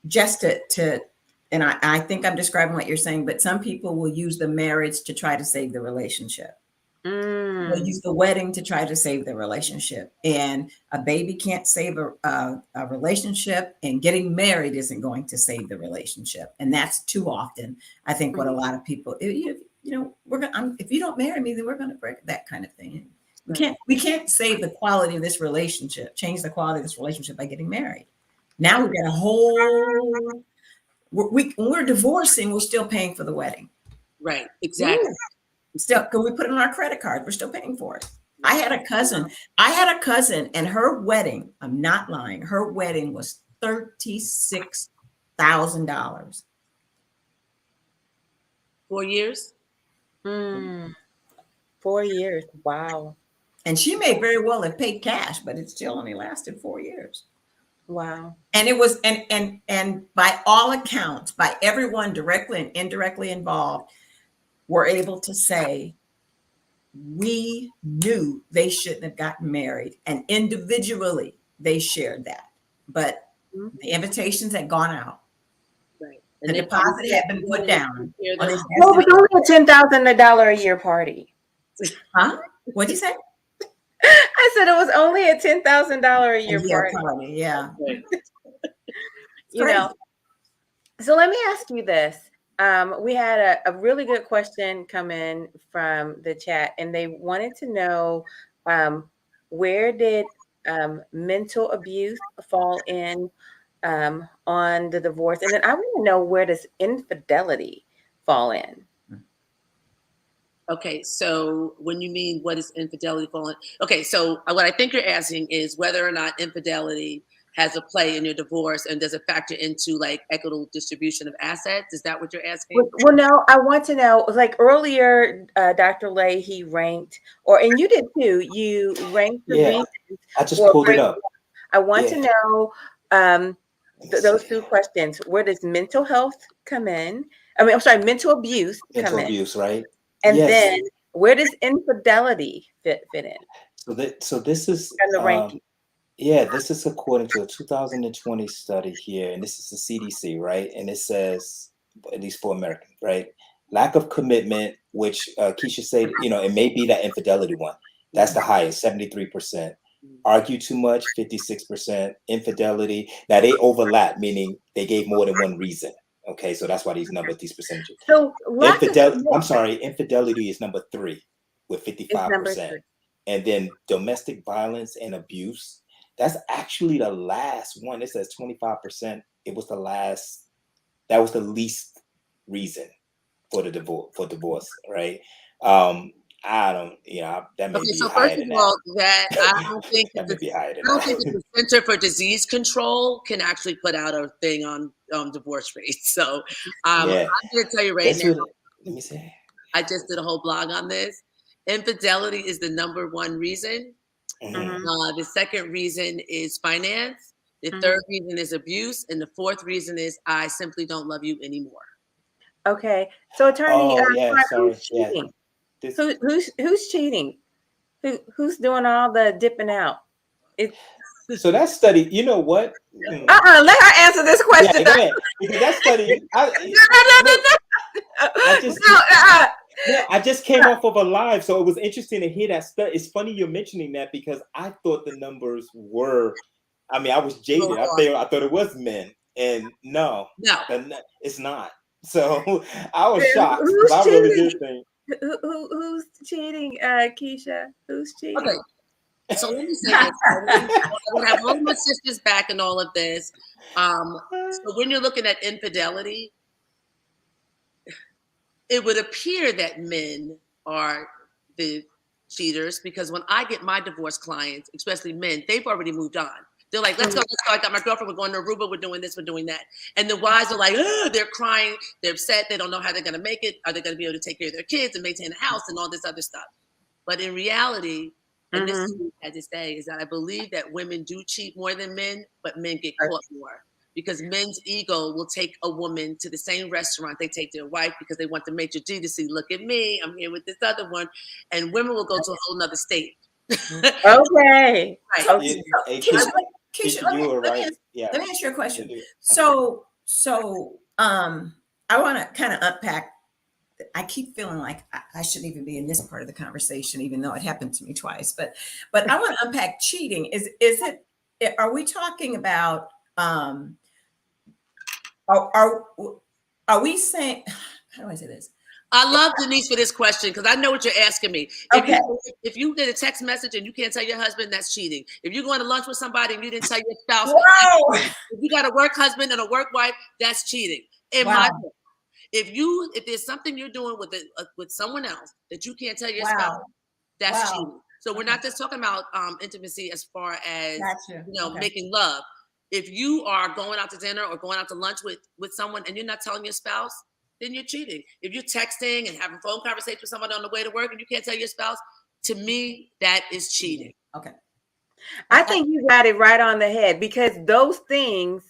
just and I think I'm describing what you're saying, but some people will use the marriage to try to save the relationship. They'll use the wedding to try to save the relationship, and a baby can't save a relationship, and getting married isn't going to save the relationship. And that's too often, I think, what a lot of people, if you don't marry me, then we're going to break, that kind of thing. We can't save the quality of this relationship, change the quality of this relationship by getting married. Now we've got a whole, when we're divorcing, we're still paying for the wedding. Right, exactly. Still, because we put it on our credit card, we're still paying for it. I had a cousin and her wedding, I'm not lying, her wedding was $36,000. 4 years? Mm, 4 years. Wow. And she may very well have paid cash, but it still only lasted 4 years. Wow. And it was, and by all accounts, by everyone directly and indirectly involved, were able to say, we knew they shouldn't have gotten married. And individually, they shared that. But the invitations had gone out. Right. The And they deposit had been put down. hear on those- his Well, it was only a $10,000 a year party. Huh? What'd you say? I said it was only a $10,000 a year party. Yeah. Right. You know. So let me ask you this. We had a really good question come in from the chat, and they wanted to know where did mental abuse fall in on the divorce, and then I want to know, where does infidelity fall in? Okay, so when you mean what is infidelity falling? Okay, so what I think you're asking is whether or not infidelity has a play in your divorce, and does it factor into like equitable distribution of assets? Is that what you're asking? Well, no, I want to know, like earlier, Dr. Lay, he ranked, and you did too, you ranked the reasons. I just pulled it up. I want to know those two questions. Where does mental health come in? I mean, I'm sorry, mental abuse come in. Mental abuse, right? And then where does infidelity fit in? So this is And the ranking. Yeah, this is according to a 2020 study here, and this is the CDC, right? And it says, at least for Americans, right? Lack of commitment, which Kecia said, it may be that infidelity one. That's the highest, 73%. Argue too much, 56%. Infidelity. Now they overlap, meaning they gave more than one reason. Okay, so that's why these percentages. So infidelity is number 3 with 55%. And then domestic violence and abuse, that's actually the last one. It says 25%. It was that was the least reason for divorce, right? I don't, that may be so higher first than of all, that. I don't think that may be higher than I don't think the Center for Disease Control can actually put out a thing on divorce rates. So I'm going to tell you right now. Let me see. I just did a whole blog on this. Infidelity is the number one reason. Mm-hmm. The second reason is finance. The third reason is abuse. And the fourth reason is I simply don't love you anymore. Okay. So attorney, who's cheating? Who's cheating? Who's doing all the dipping out? So that study, you know what? Let her answer this question. Yeah, because that study, I just came off of a live, so it was interesting to hear that study. It's funny you're mentioning that because I thought the numbers were, I was jaded. I thought it was men, and no, it's not. So I was shocked. I really did think. Who's cheating, Kecia? Who's cheating? Okay. So let me say this. I have all my sisters back in all of this. So when you're looking at infidelity, it would appear that men are the cheaters, because when I get my divorce clients, especially men, they've already moved on. They're like, let's go. I got my girlfriend. We're going to Aruba. We're doing this. We're doing that. And the wives are like, they're crying. They're upset. They don't know how they're going to make it. Are they going to be able to take care of their kids and maintain the house and all this other stuff? But in reality, and this is what I had to say, is that I believe that women do cheat more than men, but men get caught more. Because men's ego will take a woman to the same restaurant they take their wife, because they want the maitre d' to see, look at me, I'm here with this other one. And women will go to a whole nother state. Okay. Right. Kecia, you were right. Let me ask you a question. So I want to kind of unpack. I keep feeling like I shouldn't even be in this part of the conversation, even though it happened to me twice. But I want to unpack cheating. Are we talking about? Are we saying? How do I say this? I love Denise for this question, because I know what you're asking me. Okay. If you get a text message and you can't tell your husband, that's cheating. If you're going to lunch with somebody and you didn't tell your spouse, if you got a work husband and a work wife, that's cheating. In my book. If there's something you're doing with someone else that you can't tell your spouse, that's cheating. So we're not just talking about intimacy as far as making love. If you are going out to dinner or going out to lunch with someone and you're not telling your spouse, then you're cheating. If you're texting and having phone conversation with someone on the way to work and you can't tell your spouse, to me, that is cheating. Okay. I think you got it right on the head, because those things,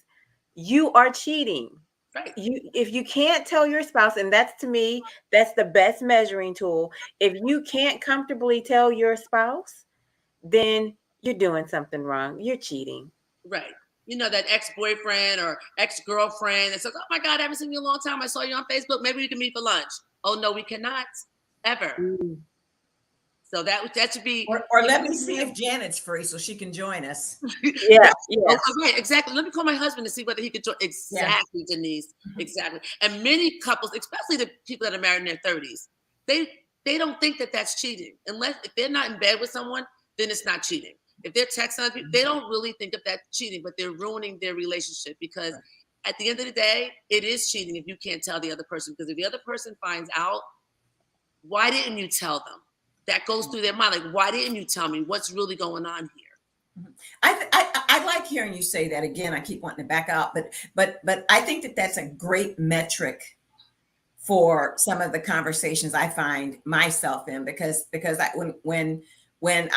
you are cheating. Right. If you can't tell your spouse, and that's, to me, that's the best measuring tool. If you can't comfortably tell your spouse, then you're doing something wrong. You're cheating. Right. You know, that ex-boyfriend or ex-girlfriend that says, oh my God, I haven't seen you in a long time. I saw you on Facebook. Maybe we can meet for lunch. Oh no, we cannot, ever. So that should be. Or let me see if Janet's free so she can join us. Yeah. Oh, right, exactly. Let me call my husband to see whether he could join. Exactly, yeah. Denise. Exactly. And many couples, especially the people that are married in their 30s, they don't think that that's cheating. Unless if they're not in bed with someone, then it's not cheating. If they're texting other people, they don't really think of that cheating, but they're ruining their relationship, because at the end of the day, it is cheating if you can't tell the other person. Because if the other person finds out, why didn't you tell them? That goes through their mind. Like, why didn't you tell me? What's really going on here? I like hearing you say that. Again, I keep wanting to back out, but I think that that's a great metric for some of the conversations I find myself in, because when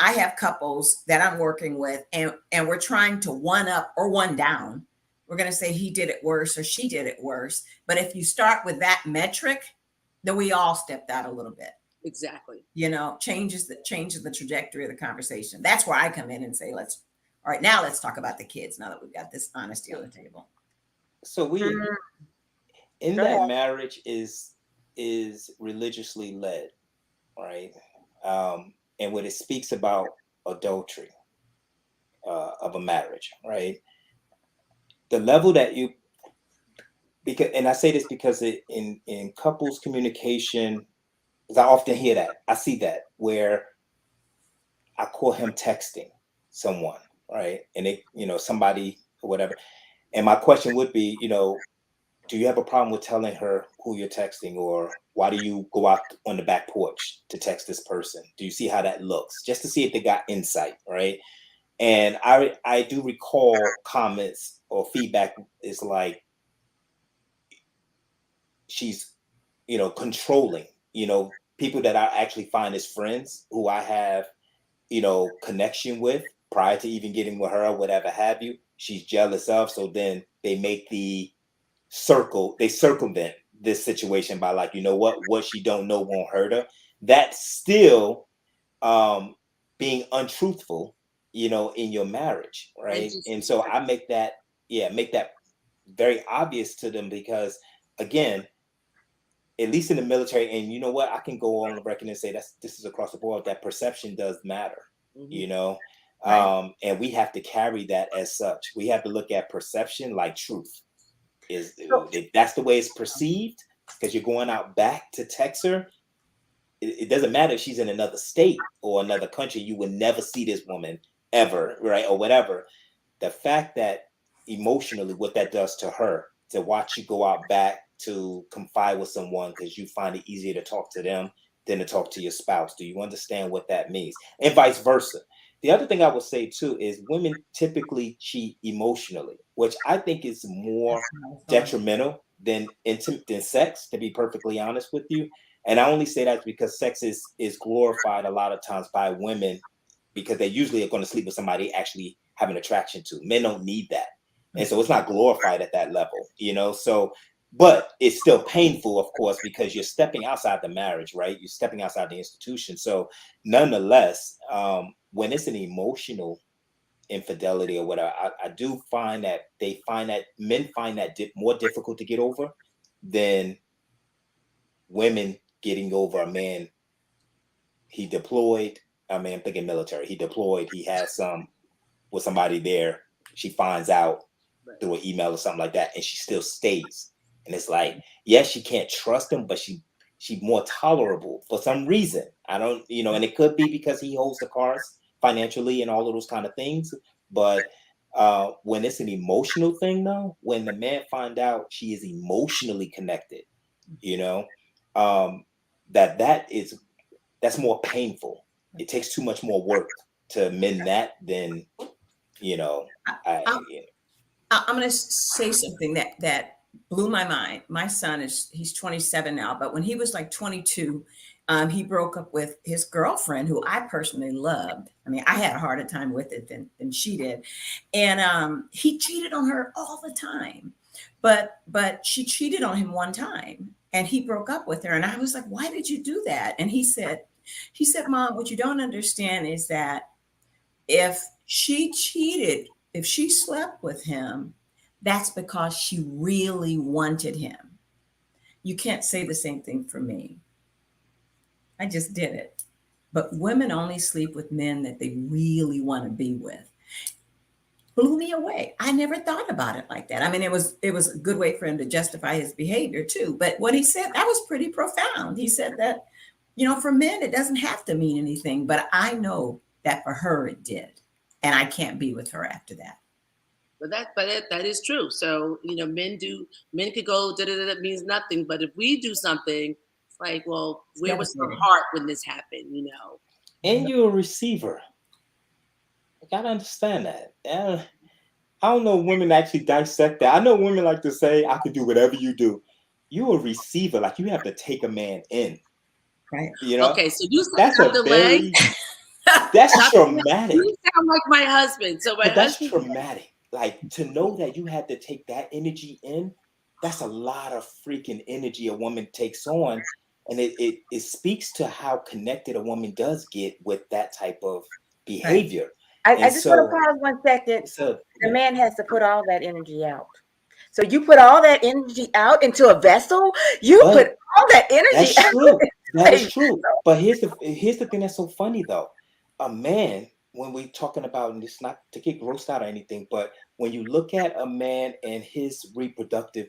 I have couples that I'm working with and we're trying to one up or one down, we're going to say he did it worse or she did it worse. But if you start with that metric, then we all stepped out a little bit. Exactly. You know, changes the trajectory of the conversation. That's where I come in and say, all right, now let's talk about the kids, now that we've got this honesty on the table. So in that marriage is religiously led, right? And when it speaks about adultery of a marriage, right? The level that because, and I say this because in couples communication, because I often hear that, I see that where I call him texting someone, right? And somebody or whatever. And my question would be, do you have a problem with telling her who you're texting, or why do you go out on the back porch to text this person? Do you see how that looks? Just to see if they got insight, right? And I do recall comments or feedback is like, she's, controlling, people that I actually find as friends who I have, connection with prior to even getting with her or whatever have you, she's jealous of. So then they make they circumvent this situation by like, what she don't know won't hurt her. That's still being untruthful, in your marriage, right? And so I make that very obvious to them, because again, at least in the military, and I can go on the record and say this is across the board, that perception does matter, Right. And we have to carry that as such. We have to look at perception like truth. If that's the way it's perceived, because you're going out back to text her, it doesn't matter if she's in another state or another country, you would never see this woman ever, right? Or whatever. The fact that emotionally what that does to her, to watch you go out back to confide with someone because you find it easier to talk to them than to talk to your spouse. Do you understand what that means? And vice versa. The other thing I would say too is women typically cheat emotionally, which I think is more detrimental than sex, to be perfectly honest with you. And I only say that because sex is glorified a lot of times by women, because they usually are going to sleep with somebody actually have an attraction to. Men don't need that. And so it's not glorified at that level, so, but it's still painful, of course, because you're stepping outside the marriage, right? You're stepping outside the institution. So nonetheless, when it's an emotional infidelity or whatever, I do find that men find that more difficult to get over than women getting over a man. He deployed. I mean, I'm thinking military. He deployed. He has with somebody there. She finds out through an email or something like that, and she still stays. And it's like, yes, she can't trust him, but she's more tolerable for some reason. I don't, and it could be because he holds the cards financially and all of those kind of things. But when it's an emotional thing, though, when the man find out she is emotionally connected, that's more painful. It takes too much more work to mend that than, I'm going to say something that blew my mind. My son he's 27 now, but when he was like 22, he broke up with his girlfriend, who I personally loved. I mean, I had a harder time with it than she did. And he cheated on her all the time. But she cheated on him one time and he broke up with her. And I was like, why did you do that? And he said, Mom, what you don't understand is that if she cheated, if she slept with him, that's because she really wanted him. You can't say the same thing for me. I just did it. But women only sleep with men that they really want to be with. Blew me away. I never thought about it like that. I mean, it was a good way for him to justify his behavior too. But what he said, that was pretty profound. He said that, for men, it doesn't have to mean anything, but I know that for her it did. And I can't be with her after that. But that is true. So, men could go, that means nothing. But if we do something, it's like, well, where was her heart when this happened, And you're a receiver. I gotta understand that. I don't know if women actually dissect that. I know women like to say, I can do whatever you do. You're a receiver. Like, you have to take a man in. Right. Okay, so you said Dr. Lay. That's traumatic. You sound like my husband. So that's traumatic. Like, to know that you had to take that energy in, that's a lot of freaking energy a woman takes on. And it speaks to how connected a woman does get with that type of behavior. Right. I just want to pause 1 second. So, the man has to put all that energy out. So you put all that energy out into a vessel. You put all that energy out. True. That is true. But here's the thing that's so funny though. A man, when we're talking about, and it's not to get grossed out or anything, but when you look at a man and his reproductive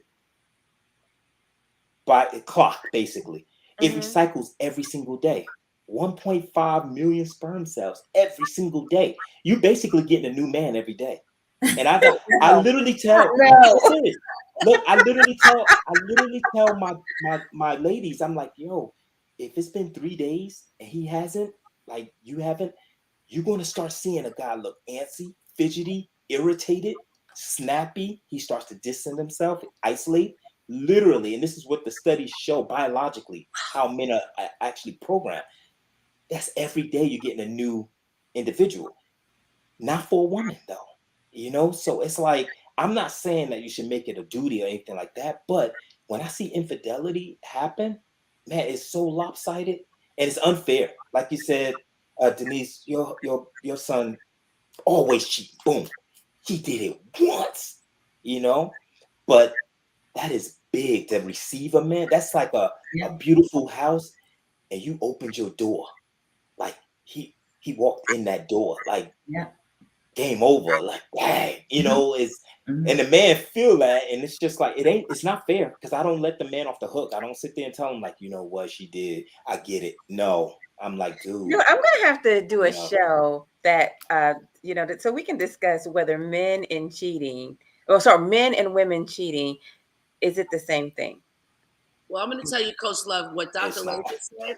clock, basically, it recycles every single day. 1.5 million sperm cells every single day. You basically getting a new man every day. And I literally tell look, I literally tell my ladies, I'm like, yo, if it's been 3 days and he hasn't, like you haven't, you're going to start seeing a guy look antsy, fidgety, irritated, snappy. He starts to distance himself, isolate, literally. And this is what the studies show biologically, how men are actually programmed. That's every day you're getting a new individual. Not for a woman, though. So it's like, I'm not saying that you should make it a duty or anything like that, but when I see infidelity happen, man, it's so lopsided and it's unfair. Like you said, Denise, your son always cheat. Boom. He did it once, but that is big to receive a man. That's like a beautiful house and you opened your door. Like he walked in that door, like game over, like dang, and the man feel that, and it's just like it's not fair because I don't let the man off the hook. I don't sit there and tell him like, you know what she did, I get it. No, I'm like, dude, I'm gonna have to do a show that so we can discuss whether men and women cheating, is it the same thing? Well, I'm going to tell you, Coach Love, what Dr. Lay said.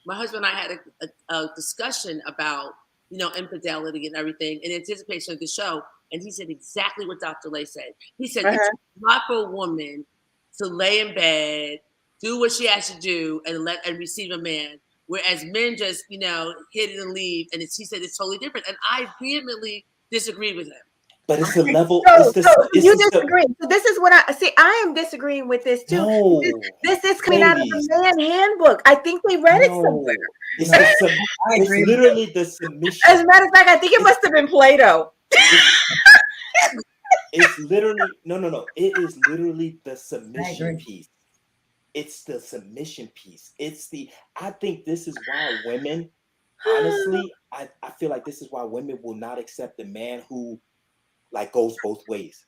My husband and I had a discussion about, infidelity and everything in anticipation of the show. And he said exactly what Dr. Lay said. He said, it's not for a woman to lay in bed, do what she has to do and receive a man. Whereas men just, hit it and leave. And he said it's totally different. And I vehemently disagree with him. But it's the level. So you disagree. So this is what I see. I am disagreeing with this too. No, this is coming out of the man handbook. I think we read it somewhere. It's literally the submission. As a matter of fact, I think it must have been Plato. It's literally no. It is literally the submission piece. It's the submission piece. I think this is why women, honestly, I feel like this is why women will not accept a man who like goes both ways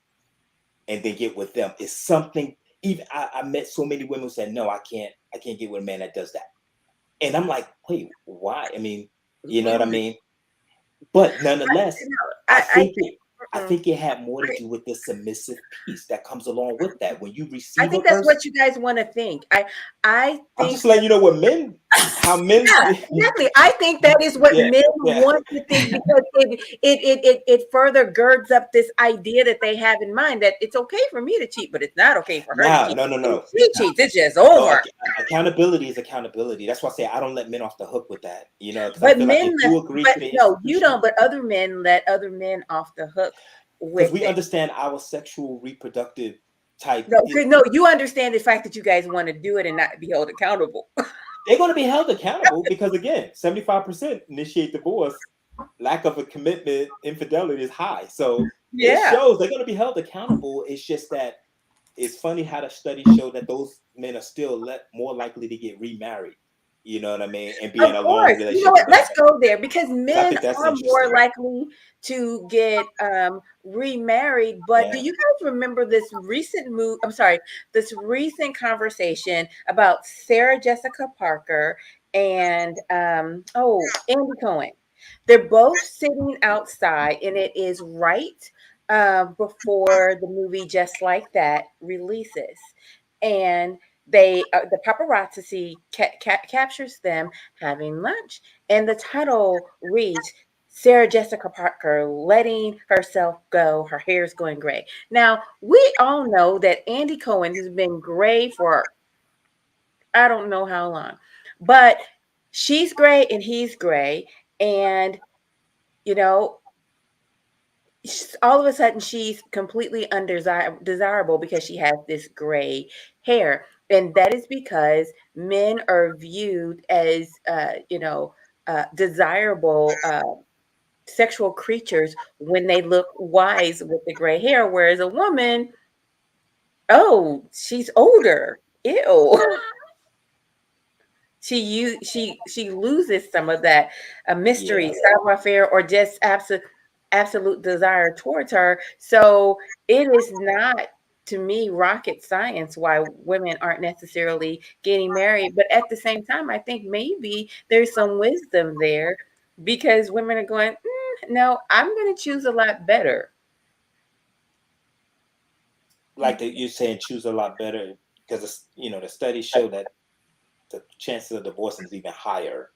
and then get with them. It's something, even I met so many women who said, no, I can't get with a man that does that. And I'm like, wait, why? I mean, you know what I mean? But nonetheless, I think it had more to do with the submissive piece that comes along with that. When you receive, I think that's what you guys want to think. I think I'm just letting you know what men how men. Yeah, exactly. I think that is what Yeah, men yeah. want to think, because it further girds up this idea that they have in mind that it's okay for me to cheat, but it's not okay for her to No, cheat. no, no, If no. she cheats, it's just No, over. accountability is accountability. That's why I say I don't let men off the hook with that. Because I But feel like men, if you agree but to the no, you institution, don't. But other men let other men off the hook because with we it. understand our sexual reproductive type, No, no, you understand the fact that you guys want to do it and not be held accountable. they're going to be held accountable because again, 75% initiate divorce. Lack of a commitment, infidelity is high. So it Yeah. shows they're going to be held accountable. It's just that it's funny how the studies show that those men are still more likely to get remarried. You know what I mean? And be Of in a long course. You know relationship what? with Let's another. go there, because Because I men think that's are more interesting. likely to get remarried. But do Yeah. you guys remember this recent move? I'm sorry, this recent conversation about Sarah Jessica Parker and Andy Cohen. They're both sitting outside, and it is right before the movie Just Like That releases. And the paparazzi captures them having lunch, and the title reads Sarah Jessica Parker letting herself go, her hair's going gray. Now, we all know that Andy Cohen has been gray for I don't know how long, but she's gray and he's gray. And, you know, all of a sudden she's completely undesirable because she has this gray hair, and that is because men are viewed as desirable sexual creatures when they look wise with the gray hair, whereas a woman, oh, she's older, ew. She loses some of that mystery, Yeah. savoir faire, or just absolute desire towards her. So it is not, to me, rocket science why women aren't necessarily getting married. But at the same time, I think maybe there's some wisdom there, because women are going, no, I'm going to choose a lot better. Like you're saying, choose a lot better because, the studies show that the chances of divorcing is even higher,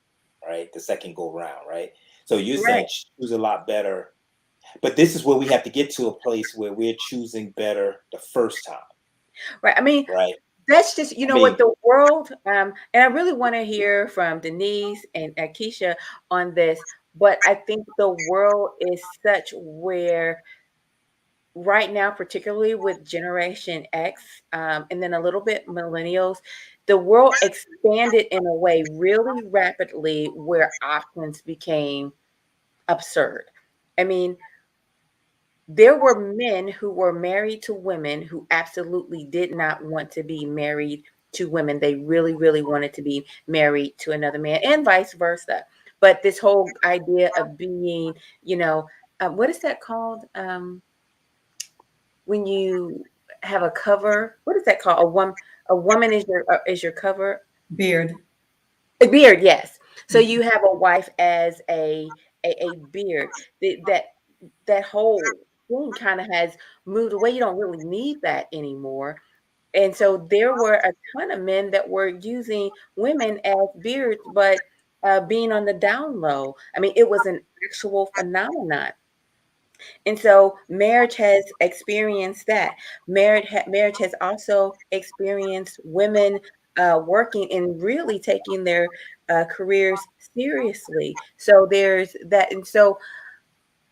right? The second go round, right? So you're Right, saying choose a lot better. But this is where we have to get to a place where we're choosing better the first time, right. I mean, right? that's just, you I know what, mean, the world, and I really want to hear from Denise and Kecia on this, but I think the world is such where right now, particularly with Generation X, and then a little bit millennials, the world expanded in a way really rapidly where options became absurd. I mean, there were men who were married to women who absolutely did not want to be married to women. They really, really wanted to be married to another man, and vice versa. But this whole idea of being, what is that called? When you have a cover, what is that called? A woman is your cover. Beard. A beard, yes. So you have a wife as a beard. That whole thing kind of has moved away. You don't really need that anymore. And so there were a ton of men that were using women as beards, but being on the down low. I mean, it was an actual phenomenon. And so marriage has experienced that. Marriage has also experienced women working and really taking their careers seriously. So there's that. And so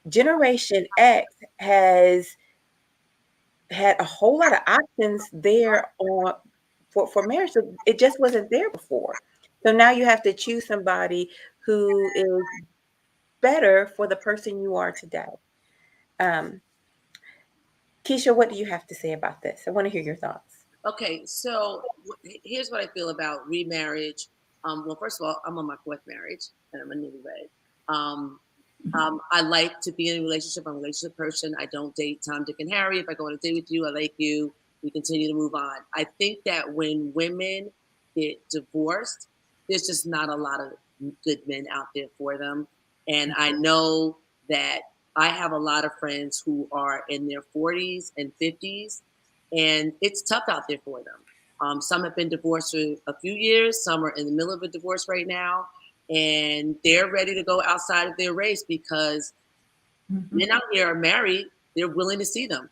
Generation X has had a whole lot of options there on for marriage. So it just wasn't there before. So now you have to choose somebody who is better for the person you are today. Um, Kecia, what do you have to say about this? I want to hear your thoughts. Okay, so here's what I feel about remarriage. Well, first of all, I'm on my fourth marriage, and I'm a newlywed. I like to be in a relationship. I'm a relationship person. I don't date Tom, Dick, and Harry. If I go on a date with you, I like you. We continue to move on. I think that when women get divorced, there's just not a lot of good men out there for them. And I know that I have a lot of friends who are in their 40s and 50s, and it's tough out there for them. Some have been divorced for a few years. Some are in the middle of a divorce right now, and they're ready to go outside of their race because men out here are married. They're willing to see them.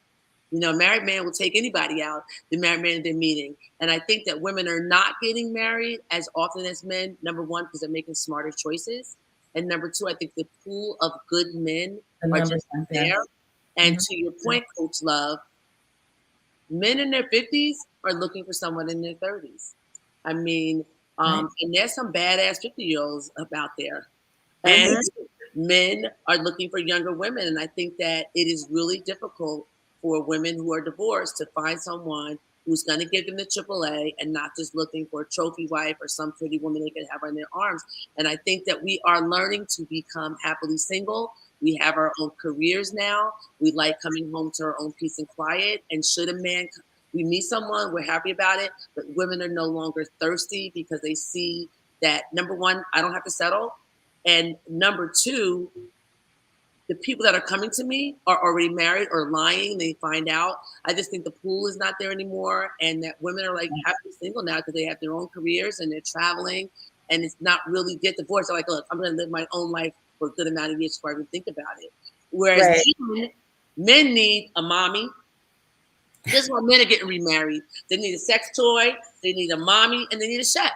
You know, a married man will take anybody out, the married man they're meeting. And I think that women are not getting married as often as men. Number one, because they're making smarter choices. And number two, I think the pool of good men are just there. And to your point, Coach Love, men in their 50s are looking for someone in their 30s. I mean, and there's some badass 50-year-olds about there. And men are looking for younger women. And I think that it is really difficult for women who are divorced to find someone who's going to give them the AAA and not just looking for a trophy wife or some pretty woman they can have on their arms. And I think that we are learning to become happily single. We have our own careers now. We like coming home to our own peace and quiet. And should a man, we meet someone, we're happy about it, but women are no longer thirsty because they see that, number one, I don't have to settle. And number two, the people that are coming to me are already married or lying. They find out. I just think the pool is not there anymore, and that women are like happily single now because they have their own careers and they're traveling, and it's not really get divorced. They're like, look, I'm going to live my own life for a good amount of years before I even think about it. Whereas men need a mommy. This is why men are getting remarried. They need a sex toy, they need a mommy, and they need a chef.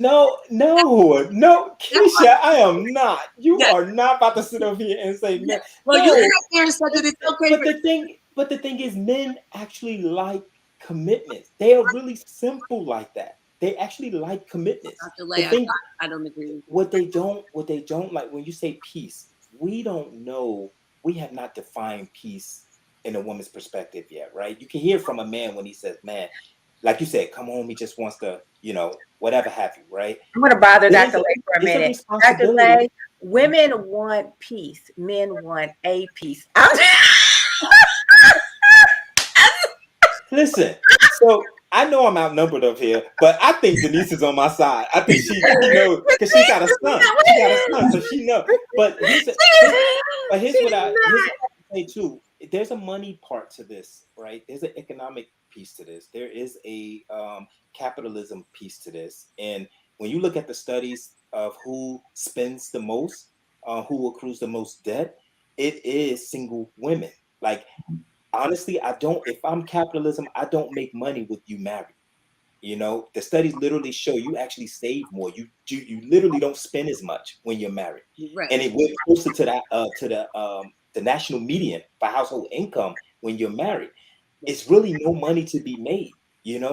No, Kecia, I am not. You are not about to sit over here and say, man. Well, no. you got there and said that it's okay. But the thing is, men actually like commitment. They are really simple like that. They actually like commitments. Lay, I don't agree with you. What they don't like, when you say peace, we don't know. We have not defined peace in a woman's perspective yet, right? You can hear from a man when he says, man, like you said, come home, he just wants to, whatever have you, right? I'm going to bother Dr. Lay for a minute. Dr. Lay, women want peace. Men want a piece. Listen, so I know I'm outnumbered up here, but I think Denise is on my side. I think she knows because she got a son. She got a son, so she knows. But here's what I say too. There's a money part to this, right? There's an economic piece to this. There is a capitalism piece to this. And when you look at the studies of who spends the most, who accrues the most debt, it is single women. Like, honestly, if I'm capitalism, I don't make money with you married. The studies literally show you actually save more. You literally don't spend as much when you're married. Right. And it went closer to that the national median for household income when you're married. It's really no money to be made,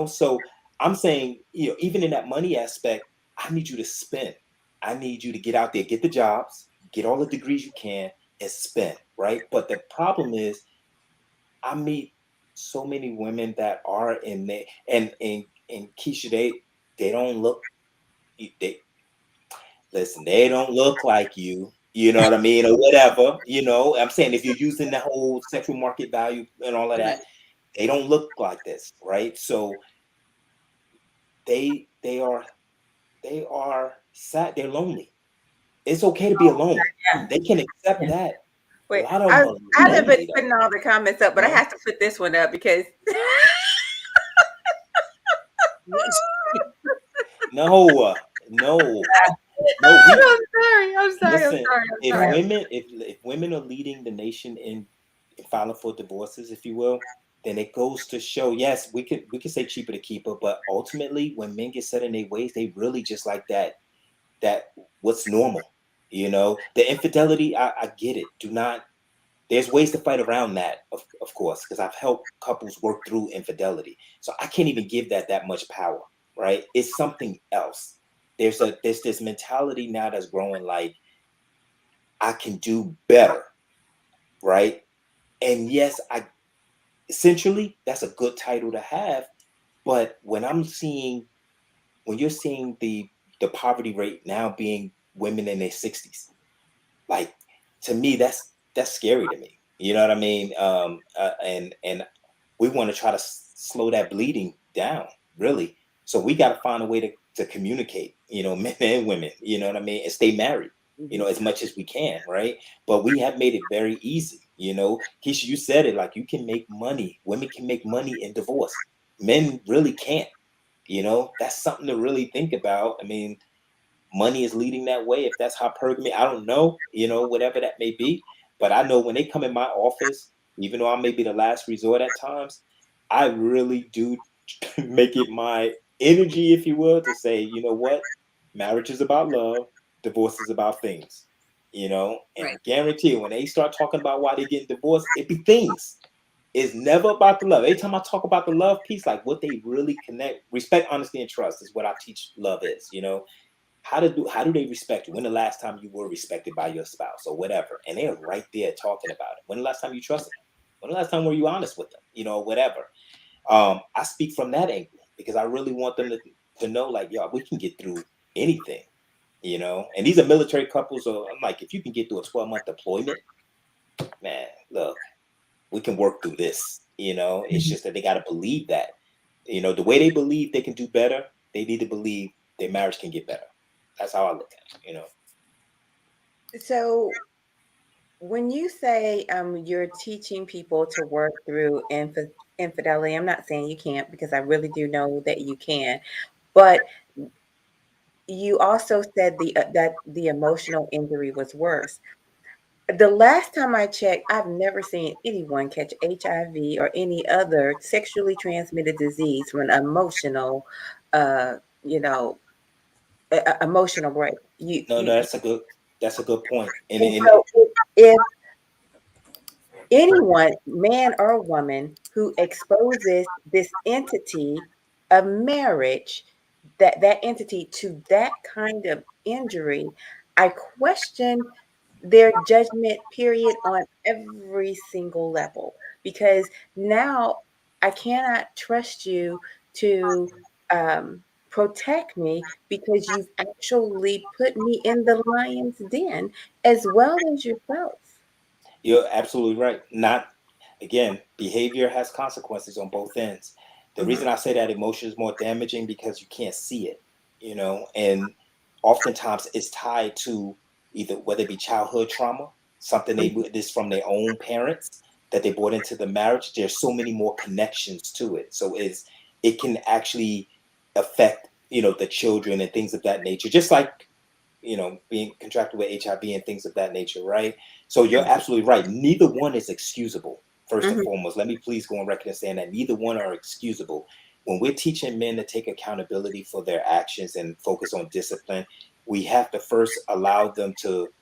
So I'm saying, even in that money aspect, I need you to spend. I need you to get out there, get the jobs, get all the degrees you can, and spend, right? But the problem is, I meet so many women that are in there, and Kecia, they don't look. They don't look like you. You know what I mean, or whatever. I'm saying if you're using the whole sexual market value and all of that, they don't look like this, right? So they are sad. They're lonely. It's okay to be alone. They can accept that. Wait, I've been putting all the comments up, but I have to put this one up because No. I'm sorry. Listen, if women are leading the nation in filing for divorces, if you will, then it goes to show, yes, we could say cheaper to keep her, but ultimately when men get set in their ways, they really just like that what's normal. The infidelity, I get it. There's ways to fight around that, of course, because I've helped couples work through infidelity. So I can't even give that much power, right? It's something else. There's this mentality now that's growing like, I can do better, right? And yes, essentially that's a good title to have. But when you're seeing the poverty rate now being women in their 60s, like, to me, that's scary to me. You know what I mean? And we want to try to slow that bleeding down, really. So we got to find a way to communicate, men and women, you know what I mean, and stay married, as much as we can, right? But we have made it very easy, Kecia, you said it, like, you can make money. Women can make money in divorce. Men really can't. That's something to really think about. I mean, money is leading that way. If that's hypergamy, I don't know, whatever that may be. But I know when they come in my office, even though I may be the last resort at times, I really do make it my energy, if you will, to say, you know what? Marriage is about love, divorce is about things, and I Right. guarantee you, when they start talking about why they getting divorced, it be things. It's never about the love. Every time I talk about the love piece, like what they really connect, respect, honesty, and trust is what I teach love is. How do they respect you? When the last time you were respected by your spouse or whatever? And they're right there talking about it. When the last time you trusted them? When the last time were you honest with them? Whatever. I speak from that angle because I really want them to know, like, yo, we can get through anything. And these are military couples, so I'm like, if you can get through a 12-month deployment, man, look, we can work through this. It's just that they got to believe that. The way they believe they can do better, they need to believe their marriage can get better. That's how I look at it. So when you say you're teaching people to work through infidelity, I'm not saying you can't, because I really do know that you can. But you also said that the emotional injury was worse. The last time I checked, I've never seen anyone catch HIV or any other sexually transmitted disease from an emotional, uh, you know, emotional break. No, that's a good point. And And so if anyone, man or woman, who exposes this entity of marriage, that entity to that kind of injury, I question their judgment period on every single level, because now I cannot trust you to protect me, because you've actually put me in the lion's den as well as yourself. you're absolutely right. Not again, behavior has consequences on both ends. The Mhm. reason I say that emotion is more damaging because you can't see it, and oftentimes it's tied to either whether it be childhood trauma, something they Mhm. witnessed from their own parents that they brought into the marriage. There's so many more connections to it. So it can actually affect, the children and things of that nature. Just like, being contracted with HIV and things of that nature, right? So you're absolutely right. Neither one is excusable. First and Mhm. foremost, let me please go on record and saying that neither one are excusable. When we're teaching men to take accountability for their actions and focus on discipline, we have to first allow them to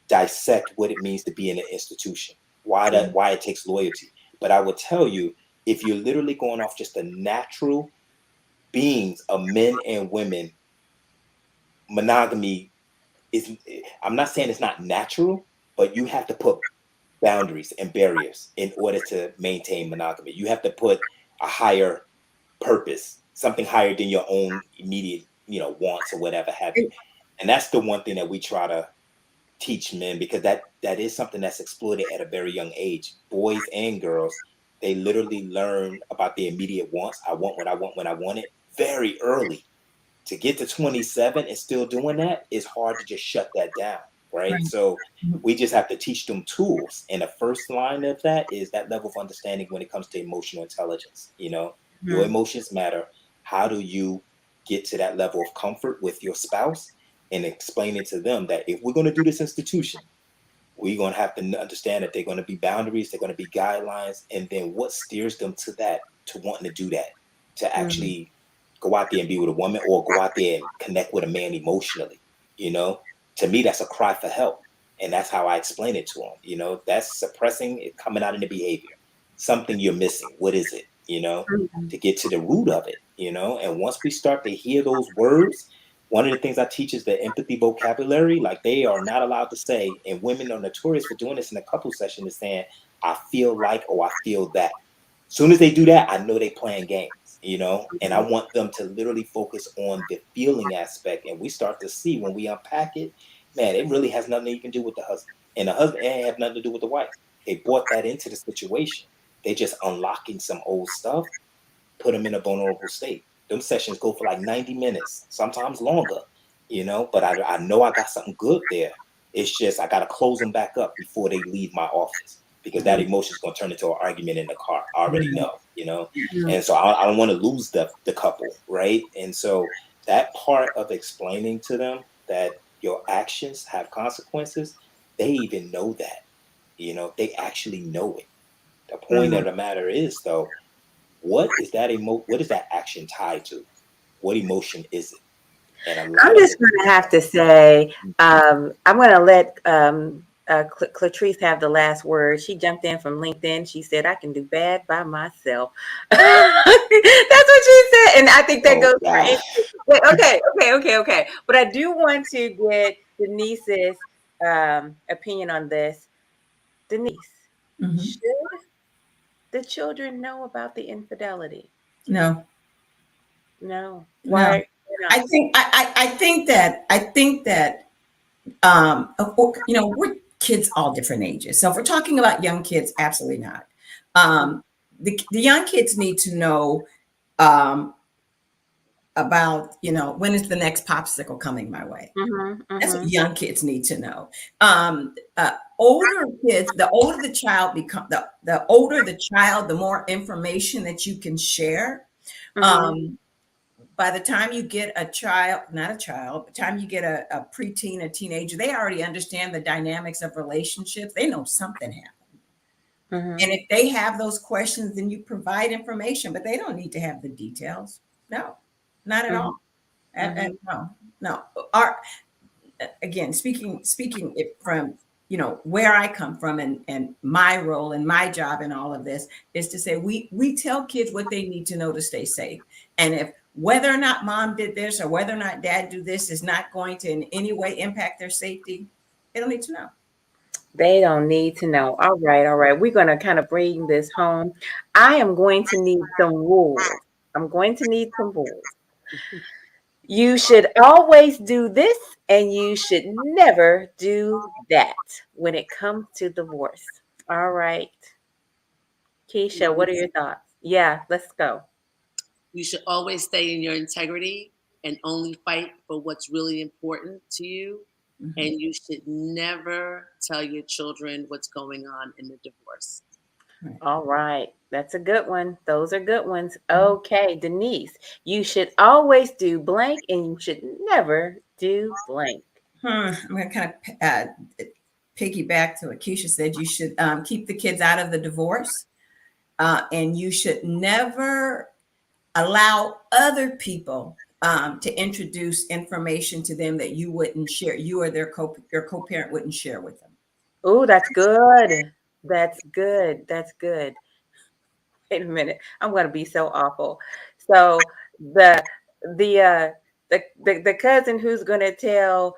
dissect what it means to be in an institution, why it takes loyalty. But I will tell you, if you're literally going off just the natural beings of men and women, monogamy is, I'm not saying it's not natural, but you have to put boundaries and barriers in order to maintain monogamy. You have to put a higher purpose, something higher than your own immediate, wants or whatever have you. And And that's the one thing that we try to teach men, because that is something that's exploited at a very young age. Boys and girls, they literally learn about their immediate wants. I want what I want when I want it very early. To get to 27 and still doing that is hard to just shut that down, right? Right. So Mhm. we just have to teach them tools. And the first line of that is that level of understanding when it comes to emotional intelligence. Your Mhm. emotions matter. How do you get to that level of comfort with your spouse and explaining to them that if we're going to do this institution, we're going to have to understand that they're going to be boundaries, they're going to be guidelines, and then what steers them to that, to wanting to do that, to Mhm. actually go out there and be with a woman or go out there and connect with a man emotionally. you know to me, that's a cry for help, and that's how I explain it to them. That's suppressing it coming out in the behavior, something you're missing. What is it? Mhm. To get to the root of it. And once we start to hear those words, one of the things I teach is the empathy vocabulary. Like, they are not allowed to say, and women are notorious for doing this in a couple session, is saying, I feel like, or I feel that. Soon as they do that, I know they playing games. And I Mhm. want them to literally focus on the feeling aspect. And we start to see, when we unpack it, man, it really has nothing you can do with the husband. And the husband ain't have nothing to do with the wife. They brought that into the situation. They just unlocking some old stuff, put them in a vulnerable state. Them sessions go for like 90 minutes, sometimes longer. But I know I got something good there. It's just I got to close them back up before they leave my office. because that emotion is going to turn into an argument in the car. I already know, you know, Mhm. and so I don't want to lose the couple, right? And so that part of explaining to them that your actions have consequences, they even know that, you know, they actually know it. The point Mhm. of the matter is, though, what is that action tied to? What emotion is it? And a I'm lot of just it. going to have to say, I'm going to let Clatrice have the last word. She jumped in from LinkedIn. She said, I can do bad by myself. That's what she said. And I think that Oh goes for God. it. Okay. But I do want to get Denise's opinion on this. Denise, Mhm. should the children know about the infidelity? No, No. no. Why I not? think that you know, we're kids all different ages. So if we're talking about young kids, absolutely not. The young kids need to know um, about, you know, when is the next popsicle coming my way. That's what Mm-hmm. young kids need to know. Older kids, the older the child become, the older the child, the more information that you can share. Mm-hmm. Um, by the time you get a child, not a child, by the time you get a preteen, a teenager, they already understand the dynamics of relationships. They know something happened. Mm-hmm. And if they have those questions, then you provide information, but they don't need to have the details. No, not at Mm-hmm. all. Mm-hmm. No, no. Our, again, speaking it from, you know, where I come from, and my role and my job in all of this is to say we tell kids what they need to know to stay safe. And if whether or not mom did this or whether or not dad do this is not going to in any way impact their safety, they don't need to know. They don't need to know. All right, all right. We're going to kind of bring this home. I am going to need some rules. I'm going to need some rules. You should always do this, and you should never do that when it comes to divorce. All right. Keisha, what are your thoughts? Yeah, let's go. You should always stay in your integrity and only fight for what's really important to you. Mhm. And you should never tell your children what's going on in the divorce. Right. All right. That's a good one. Those are good ones. Mhm. Okay, Denise, you should always do blank and you should never do blank. I'm going to kind of piggyback to what Keisha said. You should keep the kids out of the divorce, and you should never allow other people to introduce information to them that you wouldn't share. You or your co-parent wouldn't share with them. Oh, that's good. That's good. That's good. Wait a minute. I'm going to be so awful. So the the uh the cousin who's going to tell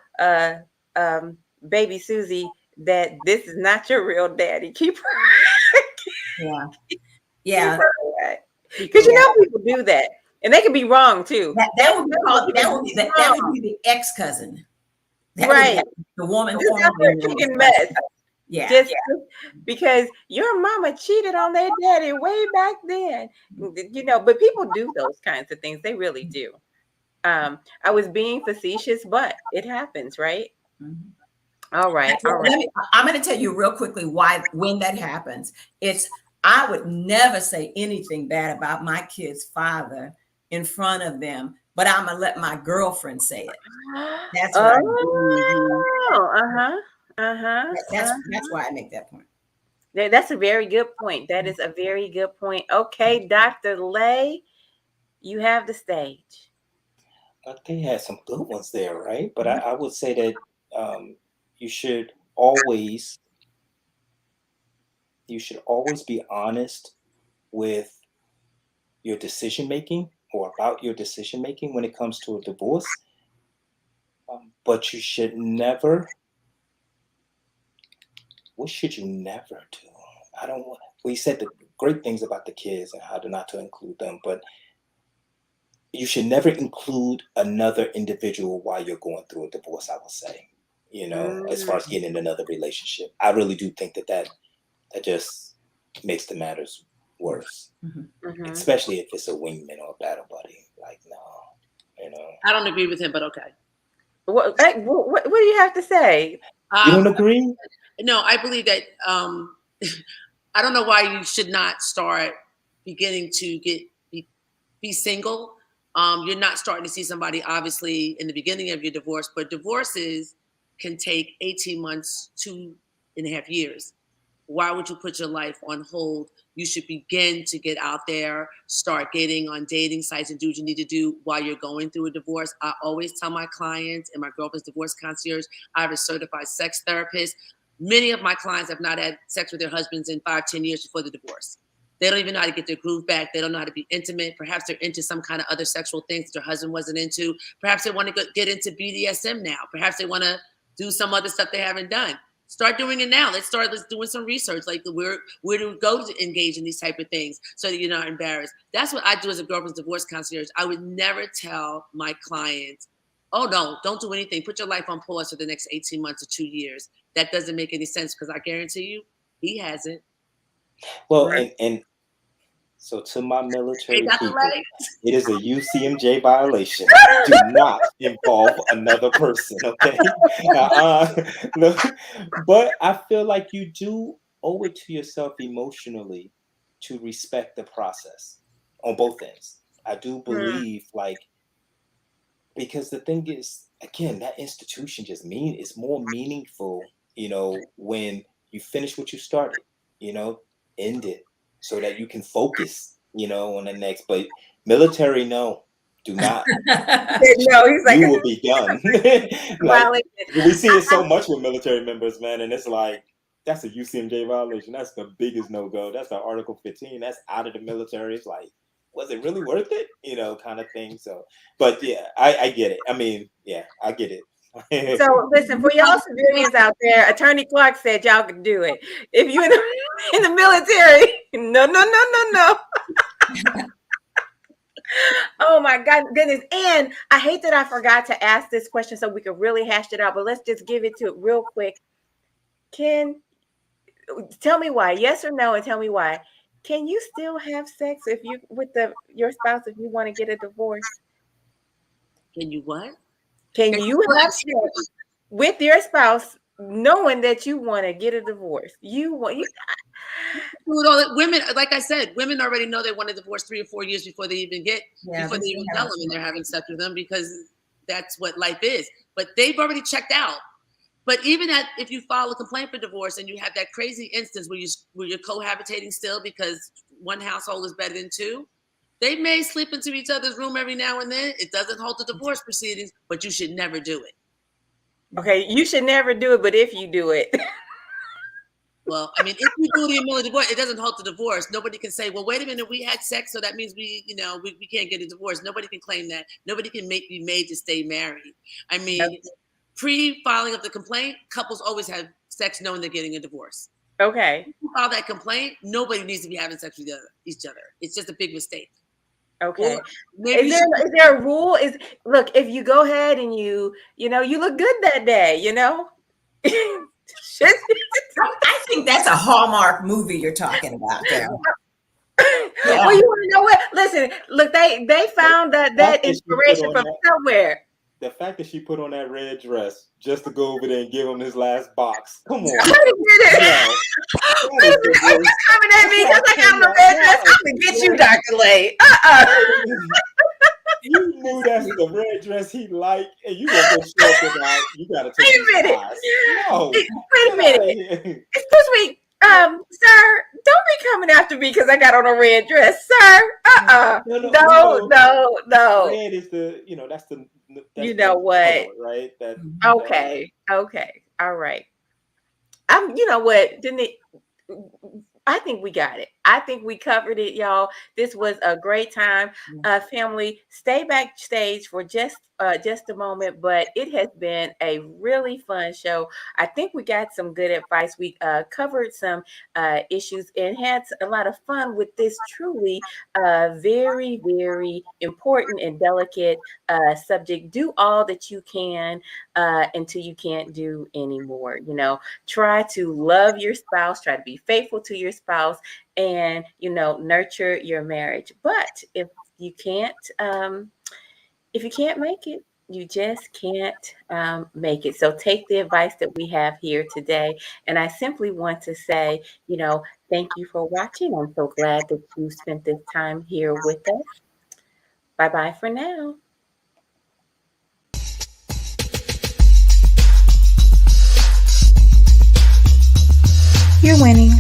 baby Susie that this is not your real daddy. Yeah, Keep yeah, her away. Because you yeah. know people do that. And they can be wrong too. That would be called. They can be That would wrong. be the ex cousin. That would Right. be the woman Just out formerly there known as kicking cousin. mess. Yeah, Just because your mama cheated on their daddy way back then. You know, but people do those kinds of things. They really do. I was being facetious, but it happens, right? Mhm. All right, all Well, right. I'm going to tell you real quickly why when that happens. It's I would never say anything bad about my kid's father in front of them, but I'm gonna let my girlfriend say it. That's what I do. Oh, uh-huh. Uh-huh. That's why I make that point. That's a very good point. That is a very good point. Okay, Dr. Lay, you have the stage. They had some good ones there, right? But I would say that you should always be honest with your decision making or about your decision making when it comes to a divorce. But you should never. What should you never do? I don't want. We said the great things about the kids and how to not to include them, but you should never include another individual while you're going through a divorce. I will say, you know, as far as Mm, getting in another relationship, I really do think that just makes the matters worse, Mhm. mhm. especially if it's a wingman or a battle buddy. Like, no, you know, I don't agree with him, but okay. What do you have to say? you Um, don't agree? no, I believe that I don't know why you should not start beginning to be single. You're not starting to see somebody obviously in the beginning of your divorce, but divorces can take 18 months, 2.5 years. Why would you put your life on hold? You should begin to get out there, start getting on dating sites and do what you need to do while you're going through a divorce. I always tell my clients and my girlfriend's divorce concierge, I have a certified sex therapist. Many of my clients have not had sex with their husbands in 5-10 years before the divorce. They don't even know how to get their groove back. They don't know how to be intimate. Perhaps they're into some kind of other sexual things that their husband wasn't into. Perhaps they want to get into BDSM now. Perhaps they want to do some other stuff they haven't done. Start doing it now. Let's doing some research. Like where do we go to engage in these type of things so that you're not embarrassed. That's what I do as a girlfriend's divorce concierge. I would never tell my clients, oh no, don't do anything. Put your life on pause for the next 18 months or 2 years. That doesn't make any sense because I guarantee you, he hasn't. Well, Right. and so to my military Ain't that the people, way? it is a UCMJ violation. Do not involve another person, okay? Look, but I feel like you do owe it to yourself emotionally to respect the process on both ends. I do believe, like, because the thing is, again, that institution is more meaningful, when you finish what you started, end it so that you can focus, on the next. But military, no, do not. No, he's like, You will be done. Like, violation. we see it so much with military members, man, and it's like, that's a UCMJ violation. That's the biggest no-go. That's an Article 15. That's out of the military. It's like, was it really worth it? Kind of thing. So, but yeah, I get it. I mean, yeah, I get it. So listen, for y'all civilians out there, Attorney Clarke said y'all could do it. If you're in the military, no. Oh my goodness. And I hate that I forgot to ask this question so we could really hash it out, but let's just give it to it real quick. Tell me why, yes or no, and tell me why. Can you still have sex if you with your spouse if you want to get a divorce? Can you what? Can you have sex with your spouse knowing that you want to get a divorce? Women, like I said, women already know they want a divorce 3 or 4 years before they even tell them and they're having sex with them because that's what life is. But they've already checked out. But even if you file a complaint for divorce and you have that crazy instance where you're cohabitating still because one household is better than two, they may slip into each other's room every now and then. It doesn't hold the divorce proceedings, but you should never do it. Okay, you should never do it, but if you do it. Well, I mean, if you do the immediate divorce, it doesn't hold the divorce. Nobody can say, well, wait a minute, we had sex, so that means we can't get a divorce. Nobody can claim that. Nobody can be made to stay married. I mean, pre-filing of the complaint, couples always have sex knowing they're getting a divorce. Okay. If you file that complaint, nobody needs to be having sex with each other. It's just a big mistake. Okay. Is there a rule? Look, if you go ahead and you look good that day, I think that's a Hallmark movie you're talking about there. Yeah. Well, you want to know what? Listen, look, they found that inspiration from somewhere. The fact that she put on that red dress just to go over there and give him his last box. Come on. Listen, you're coming at me because I got on the red dress. I'm going to get you, Dr. Lay. You knew that's the red dress he liked, and you gonna go show up without. You gotta take Wait a minute. No. Wait a minute. Excuse me, sir. Don't be coming after me because I got on a red dress, sir. No. Red is that's the. That's you know what? color, right? Okay. All right. You know what? I think we got it. I think we covered it, y'all. This was a great time. Family, stay backstage for just a moment, but it has been a really fun show. I think we got some good advice. We covered some issues and had a lot of fun with this truly very, very important and delicate subject. Do all that you can until you can't do anymore. Try to love your spouse, try to be faithful to your spouse, and nurture your marriage. But if you can't make it, You just can't make it. So take the advice that we have here today. And I simply want to say, thank you for watching. I'm so glad that you spent this time here with us. Bye-bye for now. You're winning.